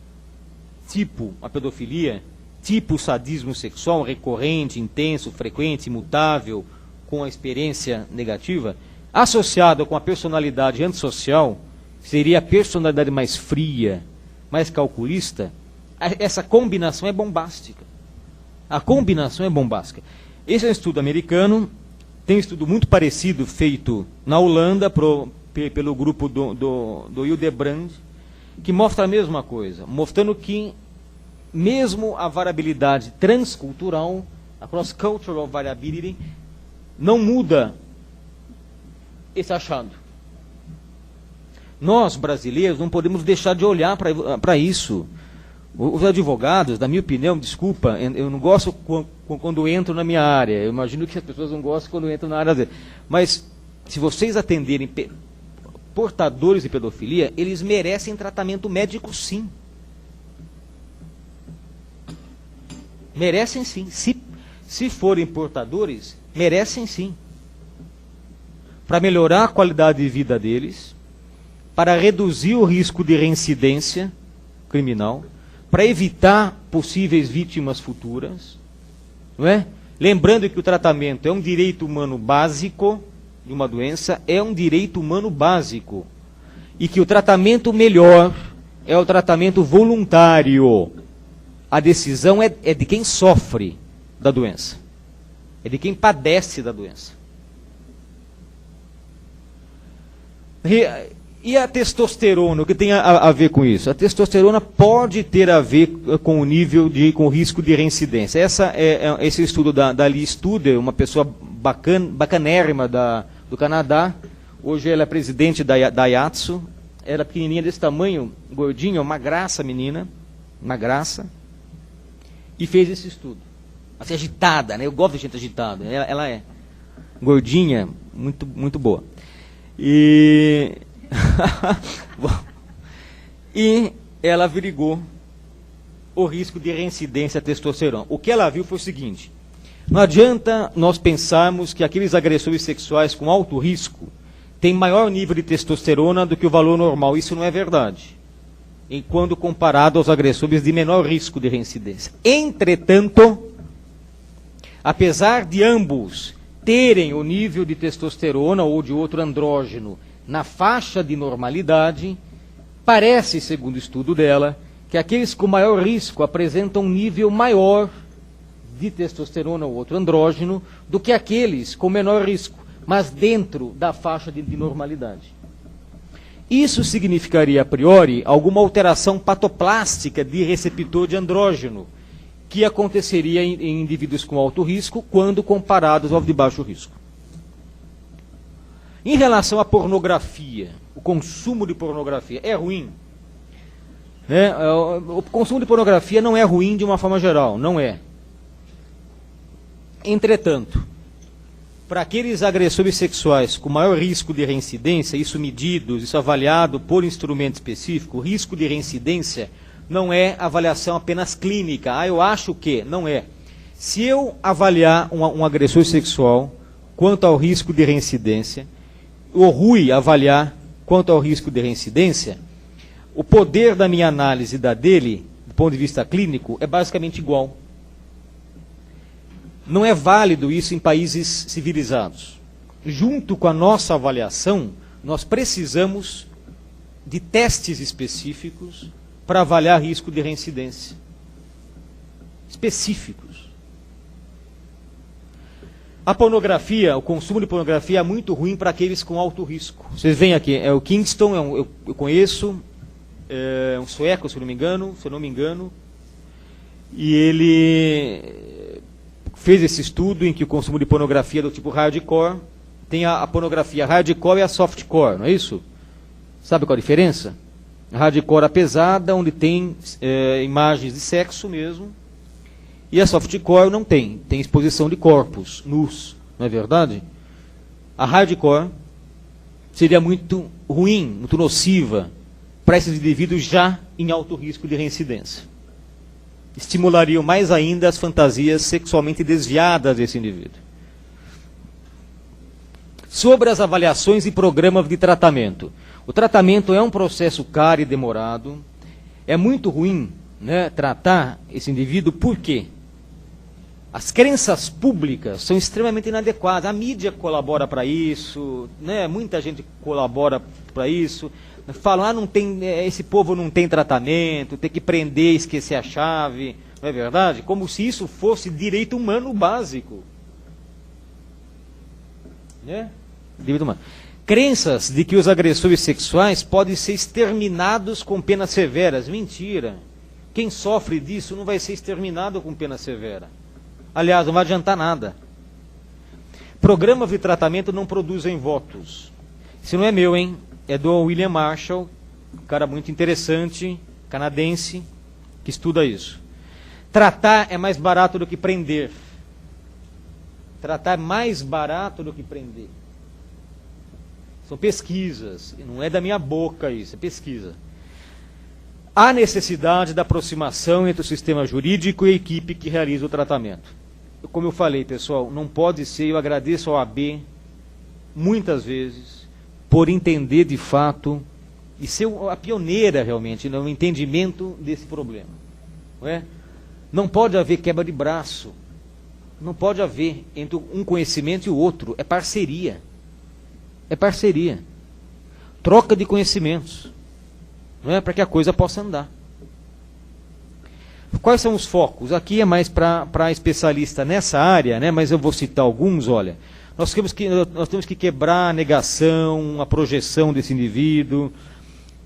tipo a pedofilia, tipo o sadismo sexual recorrente, intenso, frequente, imutável, com a experiência negativa, associado com a personalidade antissocial, seria a personalidade mais fria, mais calculista. Essa combinação é bombástica. A combinação é bombástica. Esse é um estudo americano. Tem um estudo muito parecido feito na Holanda pelo grupo do Hildebrand, que mostra a mesma coisa, mostrando que mesmo a variabilidade transcultural, a cross-cultural variability, não muda esse achado. Nós, brasileiros, não podemos deixar de olhar para isso. Os advogados, na minha opinião, desculpa, eu não gosto quando entro na minha área. Eu imagino que as pessoas não gostam quando entram na área dele. Mas, se vocês atenderem portadores de pedofilia, eles merecem tratamento médico, sim. Merecem, sim. Se forem portadores, merecem, sim. Para melhorar a qualidade de vida deles, para reduzir o risco de reincidência criminal, para evitar possíveis vítimas futuras, não é? Lembrando que o tratamento é um direito humano básico de uma doença, é um direito humano básico, e que o tratamento melhor é o tratamento voluntário. A decisão é de quem sofre da doença, é de quem padece da doença. E a testosterona, o que tem a ver com isso? A testosterona pode ter a ver com o nível com o risco de reincidência. Esse estudo da Lee Studer, uma pessoa bacanérrima do Canadá, hoje ela é presidente da IATSO, era pequenininha desse tamanho, gordinha, uma graça menina, uma graça, e fez esse estudo. Assim, agitada, né? Eu gosto de gente agitada, ela é gordinha, muito, muito boa. E ela averigou o risco de reincidência à testosterona. O que ela viu foi o seguinte: não adianta nós pensarmos que aqueles agressores sexuais com alto risco têm maior nível de testosterona do que o valor normal. Isso não é verdade, quando comparado aos agressores de menor risco de reincidência. Entretanto, apesar de ambos terem o nível de testosterona ou de outro andrógeno na faixa de normalidade, parece, segundo o estudo dela, que aqueles com maior risco apresentam um nível maior de testosterona ou outro andrógeno do que aqueles com menor risco, mas dentro da faixa de normalidade. Isso significaria, a priori, alguma alteração patoplástica de receptor de andrógeno, que aconteceria em indivíduos com alto risco quando comparados aos de baixo risco. Em relação à pornografia, o consumo de pornografia é ruim? O consumo de pornografia não é ruim de uma forma geral, não é. Entretanto, para aqueles agressores sexuais com maior risco de reincidência, isso medido, isso avaliado por instrumento específico, o risco de reincidência não é avaliação apenas clínica. Eu acho que não é. Se eu avaliar um agressor sexual quanto ao risco de reincidência, o Rui avaliar quanto ao risco de reincidência, o poder da minha análise e da dele, do ponto de vista clínico, é basicamente igual. Não é válido isso em países civilizados. Junto com a nossa avaliação, nós precisamos de testes específicos para avaliar risco de reincidência. Específicos. A pornografia, o consumo de pornografia é muito ruim para aqueles com alto risco. Vocês veem aqui, o Kingston, eu conheço, é um sueco, se eu não me engano, e ele fez esse estudo em que o consumo de pornografia do tipo hardcore, tem a pornografia hardcore e a softcore, não é isso? Sabe qual a diferença? A hardcore é pesada, onde tem imagens de sexo mesmo, e a softcore não tem exposição de corpos nus, não é verdade? A hardcore seria muito ruim, muito nociva para esses indivíduos já em alto risco de reincidência. Estimulariam mais ainda as fantasias sexualmente desviadas desse indivíduo. Sobre as avaliações e programas de tratamento. O tratamento é um processo caro e demorado. É muito ruim, né, tratar esse indivíduo, por quê? As crenças públicas são extremamente inadequadas. A mídia colabora para isso, né? Muita gente colabora para isso. Falam, não tem, esse povo não tem tratamento, tem que prender, esquecer a chave. Não é verdade? Como se isso fosse direito humano básico. Né? Direito humano. Crenças de que os agressores sexuais podem ser exterminados com penas severas. Mentira. Quem sofre disso não vai ser exterminado com pena severa. Aliás, não vai adiantar nada. Programas de tratamento não produzem votos. Isso não é meu, hein? é do William Marshall, um cara muito interessante, canadense, que estuda isso. Tratar é mais barato do que prender. Tratar é mais barato do que prender. São pesquisas, não é da minha boca isso, é pesquisa. Há necessidade da aproximação entre o sistema jurídico e a equipe que realiza o tratamento. Como eu falei, pessoal, não pode ser, eu agradeço ao AB, muitas vezes, por entender de fato, e ser a pioneira realmente no entendimento desse problema. Não é? Não pode haver quebra de braço, não pode haver entre um conhecimento e o outro, é parceria. É parceria. Troca de conhecimentos, não é? Para que a coisa possa andar. Quais são os focos? Aqui é mais para especialista nessa área, né? Mas eu vou citar alguns, olha. Nós temos que quebrar a negação, a projeção desse indivíduo,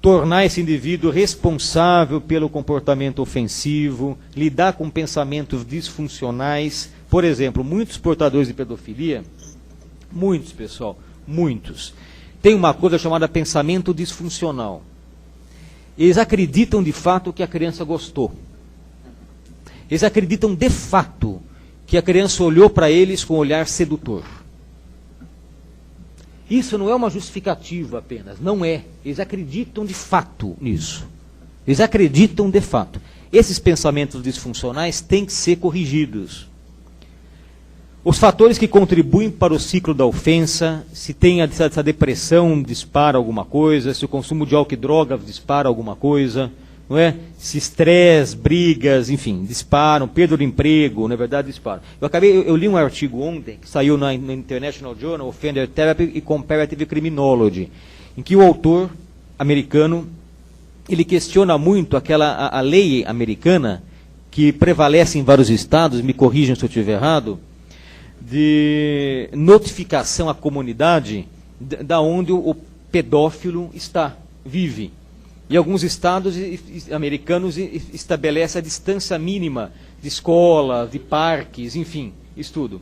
tornar esse indivíduo responsável pelo comportamento ofensivo, lidar com pensamentos disfuncionais. Por exemplo, muitos portadores de pedofilia, muitos, pessoal, muitos, têm uma coisa chamada pensamento disfuncional. Eles acreditam de fato que a criança gostou. Eles acreditam de fato que a criança olhou para eles com um olhar sedutor. Isso não é uma justificativa apenas, não é. Eles acreditam de fato nisso. Eles acreditam de fato. Esses pensamentos disfuncionais têm que ser corrigidos. Os fatores que contribuem para o ciclo da ofensa, se tem essa depressão, dispara alguma coisa, se o consumo de álcool e drogas dispara alguma coisa, não é? Se estresse, brigas, enfim, disparam, perda do emprego, na verdade disparam. Eu li um artigo ontem, que saiu no International Journal, Offender Therapy e Comparative Criminology, em que o autor americano, ele questiona muito a lei americana, que prevalece em vários estados, me corrijam se eu estiver errado, de notificação à comunidade da onde o pedófilo vive. E alguns estados americanos estabelecem a distância mínima de escola, de parques, enfim, isso tudo.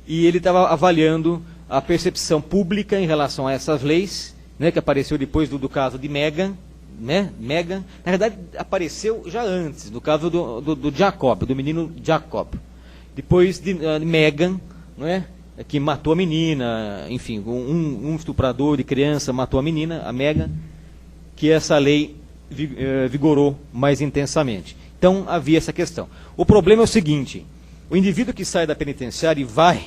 E ele estava avaliando a percepção pública em relação a essas leis, né, que apareceu depois do caso de Megan, né? Megan, na verdade, apareceu já antes, no caso do Jacob, do menino Jacob. Depois de Megan, não é? Que matou a menina, enfim, um estuprador de criança matou a menina, a Megan, que essa lei vigorou mais intensamente. Então, havia essa questão. O problema é o seguinte, o indivíduo que sai da penitenciária e vai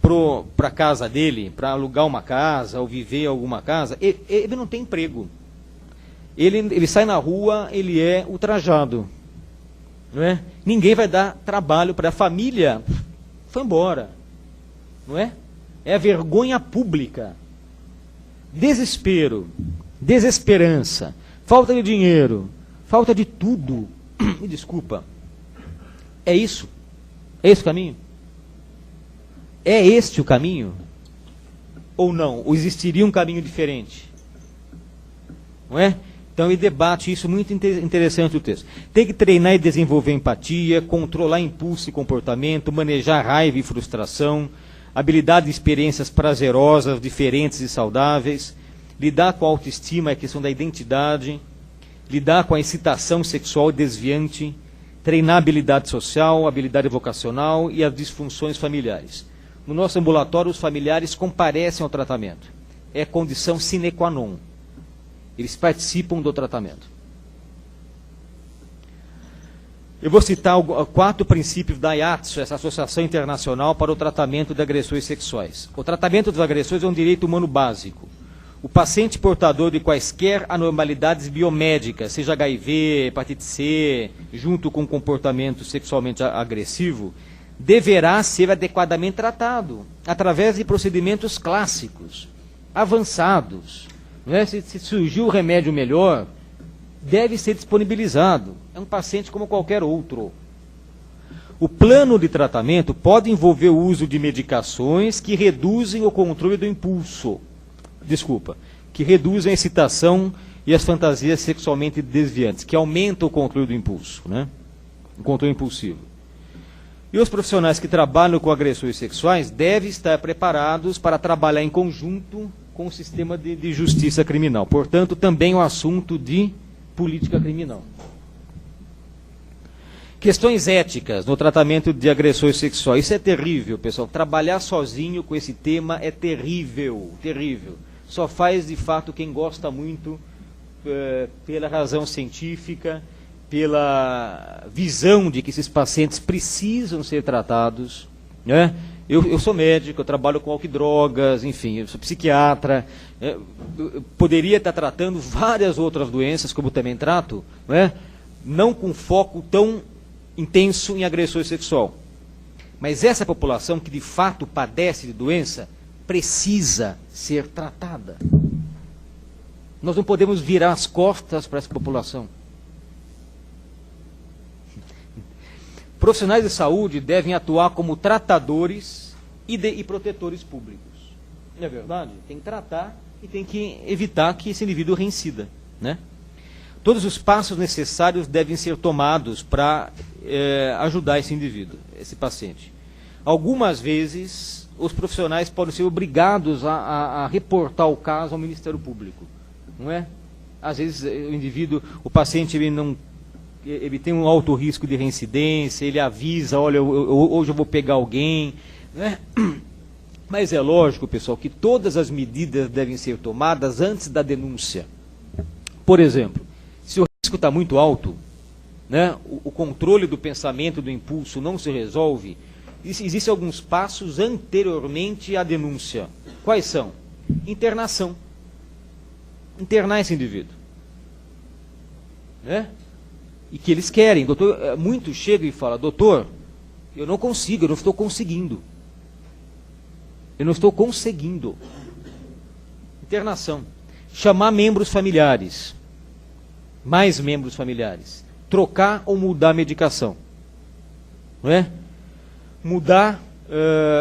para a casa dele, para alugar uma casa, ou viver em alguma casa, ele não tem emprego. Ele sai na rua, ele é ultrajado. Não é? Ninguém vai dar trabalho para a família, foi embora. Não é? É a vergonha pública. Desespero, desesperança, falta de dinheiro, falta de tudo. Me desculpa. É isso? É esse o caminho? É este o caminho? Ou não? Ou existiria um caminho diferente? Não é? Então ele debate isso, muito interessante o texto. Tem que treinar e desenvolver empatia, controlar impulso e comportamento, manejar raiva e frustração, habilidade de experiências prazerosas, diferentes e saudáveis, lidar com a autoestima, a questão da identidade, lidar com a excitação sexual desviante, treinar a habilidade social, a habilidade vocacional e as disfunções familiares. No nosso ambulatório, os familiares comparecem ao tratamento. É condição sine qua non. Eles participam do tratamento. Eu vou citar 4 princípios da IATSO, essa Associação Internacional para o Tratamento de Agressões Sexuais. O tratamento das agressões é um direito humano básico. O paciente portador de quaisquer anormalidades biomédicas, seja HIV, hepatite C, junto com comportamento sexualmente agressivo, deverá ser adequadamente tratado, através de procedimentos clássicos, avançados. Não é? Se surgiu o remédio melhor, deve ser disponibilizado. É um paciente como qualquer outro. O plano de tratamento pode envolver o uso de medicações que reduzem o controle do impulso. Que reduzem a excitação e as fantasias sexualmente desviantes, que aumentam o controle do impulso, né? O controle impulsivo. E os profissionais que trabalham com agressões sexuais devem estar preparados para trabalhar em conjunto com o sistema de justiça criminal. Portanto, também o assunto de política criminal. Questões éticas no tratamento de agressões sexuais. Isso é terrível, pessoal. Trabalhar sozinho com esse tema é terrível, terrível. Só faz, de fato, quem gosta muito pela razão científica, pela visão de que esses pacientes precisam ser tratados, né? Eu sou médico, eu trabalho com álcool e drogas, enfim, eu sou psiquiatra, eu poderia estar tratando várias outras doenças, como também trato, né? Não com foco tão intenso em agressão sexual. Mas essa população que de fato padece de doença precisa ser tratada. Nós não podemos virar as costas para essa população. Profissionais de saúde devem atuar como tratadores e protetores públicos. Não é verdade? Tem que tratar e tem que evitar que esse indivíduo reincida, né? Todos os passos necessários devem ser tomados para ajudar esse indivíduo, esse paciente. Algumas vezes, os profissionais podem ser obrigados a reportar o caso ao Ministério Público, não é? Às vezes, o paciente, ele tem um alto risco de reincidência, ele avisa, olha, hoje eu vou pegar alguém, né? Mas é lógico, pessoal, que todas as medidas devem ser tomadas antes da denúncia. Por exemplo, se o risco está muito alto, né, o controle do pensamento, do impulso não se resolve, existem alguns passos anteriormente à denúncia. Quais são? Internação. Internar esse indivíduo, né? E que eles querem. Doutor, muitos chegam e falam: doutor, eu não consigo, eu não estou conseguindo. Eu não estou conseguindo. Internação. Chamar membros familiares. Mais membros familiares. Trocar ou mudar a medicação. Não é? Mudar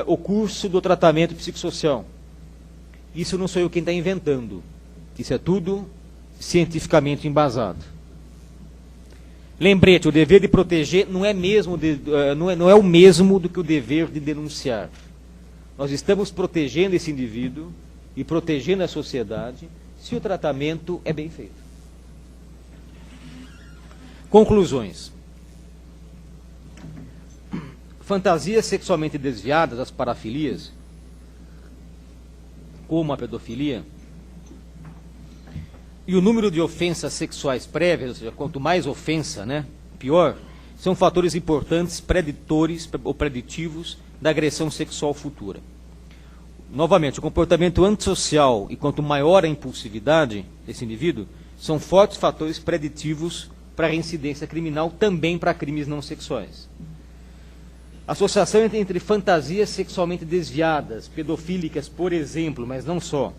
o curso do tratamento psicossocial. Isso não sou eu quem está inventando. Isso é tudo cientificamente embasado. Lembrete, o dever de proteger não é o mesmo do que o dever de denunciar. Nós estamos protegendo esse indivíduo e protegendo a sociedade se o tratamento é bem feito. Conclusões. Fantasias sexualmente desviadas, as parafilias, como a pedofilia, e o número de ofensas sexuais prévias, ou seja, quanto mais ofensa, né, pior, são fatores importantes, preditores ou preditivos da agressão sexual futura. Novamente, o comportamento antissocial e quanto maior a impulsividade desse indivíduo, são fortes fatores preditivos para a reincidência criminal, também para crimes não sexuais. Associação entre fantasias sexualmente desviadas, pedofílicas, por exemplo, mas não só,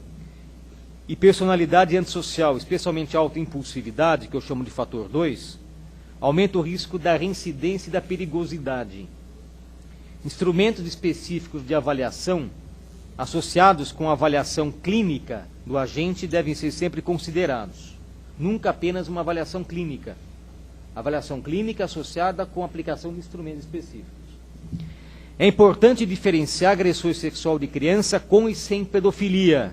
e personalidade antissocial, especialmente autoimpulsividade, que eu chamo de fator 2, aumenta o risco da reincidência e da perigosidade. Instrumentos específicos de avaliação, associados com a avaliação clínica do agente, devem ser sempre considerados. Nunca apenas uma avaliação clínica. Avaliação clínica associada com a aplicação de instrumentos específicos. É importante diferenciar agressão sexual de criança com e sem pedofilia.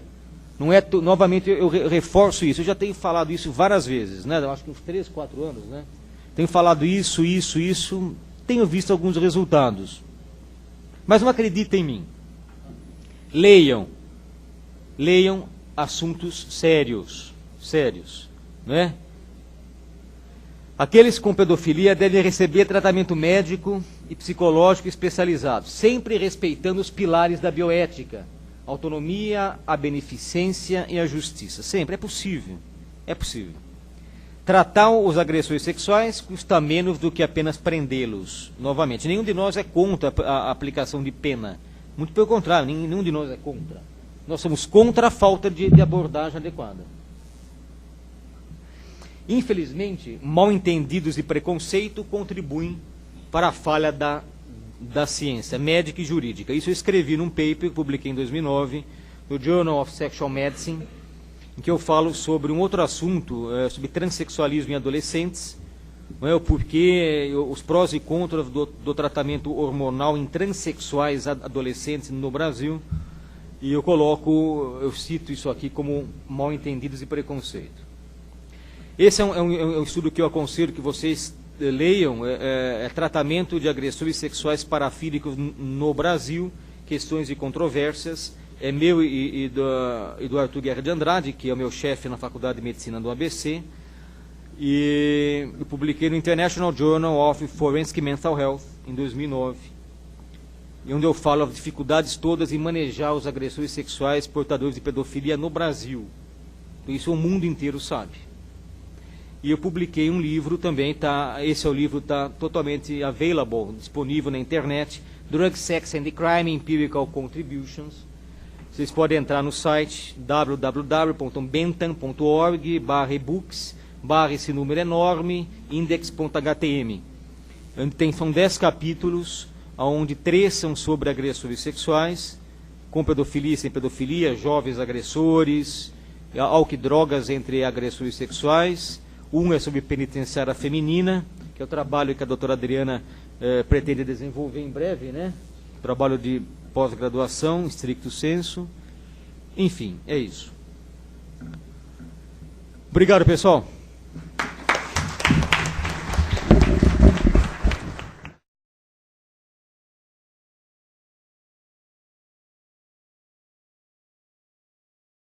Não é novamente, eu reforço isso, eu já tenho falado isso várias vezes, né? Eu acho que uns 3, 4 anos, né? Tenho falado isso, tenho visto alguns resultados. Mas não acreditem em mim. Leiam assuntos sérios, né? Aqueles com pedofilia devem receber tratamento médico e psicológico especializado, sempre respeitando os pilares da bioética. Autonomia, a beneficência e a justiça. Sempre, é possível. Tratar os agressores sexuais custa menos do que apenas prendê-los. Novamente, nenhum de nós é contra a aplicação de pena. Muito pelo contrário, nenhum de nós é contra. Nós somos contra a falta de abordagem adequada. Infelizmente, mal-entendidos e preconceito contribuem para a falha da ciência médica e jurídica. Isso eu escrevi num paper que publiquei em 2009, no Journal of Sexual Medicine, em que eu falo sobre um outro assunto, sobre transexualismo em adolescentes, não é, o porquê, os prós e contras do tratamento hormonal em transexuais adolescentes no Brasil, E eu cito isso aqui como mal entendidos e preconceito. Esse é um estudo que eu aconselho que vocês leiam, tratamento de agressores sexuais parafílicos no Brasil, questões e controvérsias, é meu e do Arthur Guerra de Andrade, que é o meu chefe na Faculdade de Medicina do ABC, e eu publiquei no International Journal of Forensic Mental Health, em 2009, e onde eu falo as dificuldades todas em manejar os agressores sexuais portadores de pedofilia no Brasil. Isso o mundo inteiro sabe. E eu publiquei um livro também, esse livro está totalmente available, disponível na internet, Drug, Sex and Crime, Empirical Contributions. Vocês podem entrar no site www.bentham.org/ebooks, esse número enorme, index.htm. São 10 capítulos, onde 3 são sobre agressores sexuais, com pedofilia e sem pedofilia, jovens agressores, álcool e drogas entre agressores sexuais. Um é sobre penitenciária feminina, que é o trabalho que a doutora Adriana pretende desenvolver em breve, né? Trabalho de pós-graduação, stricto sensu. Enfim, é isso. Obrigado, pessoal.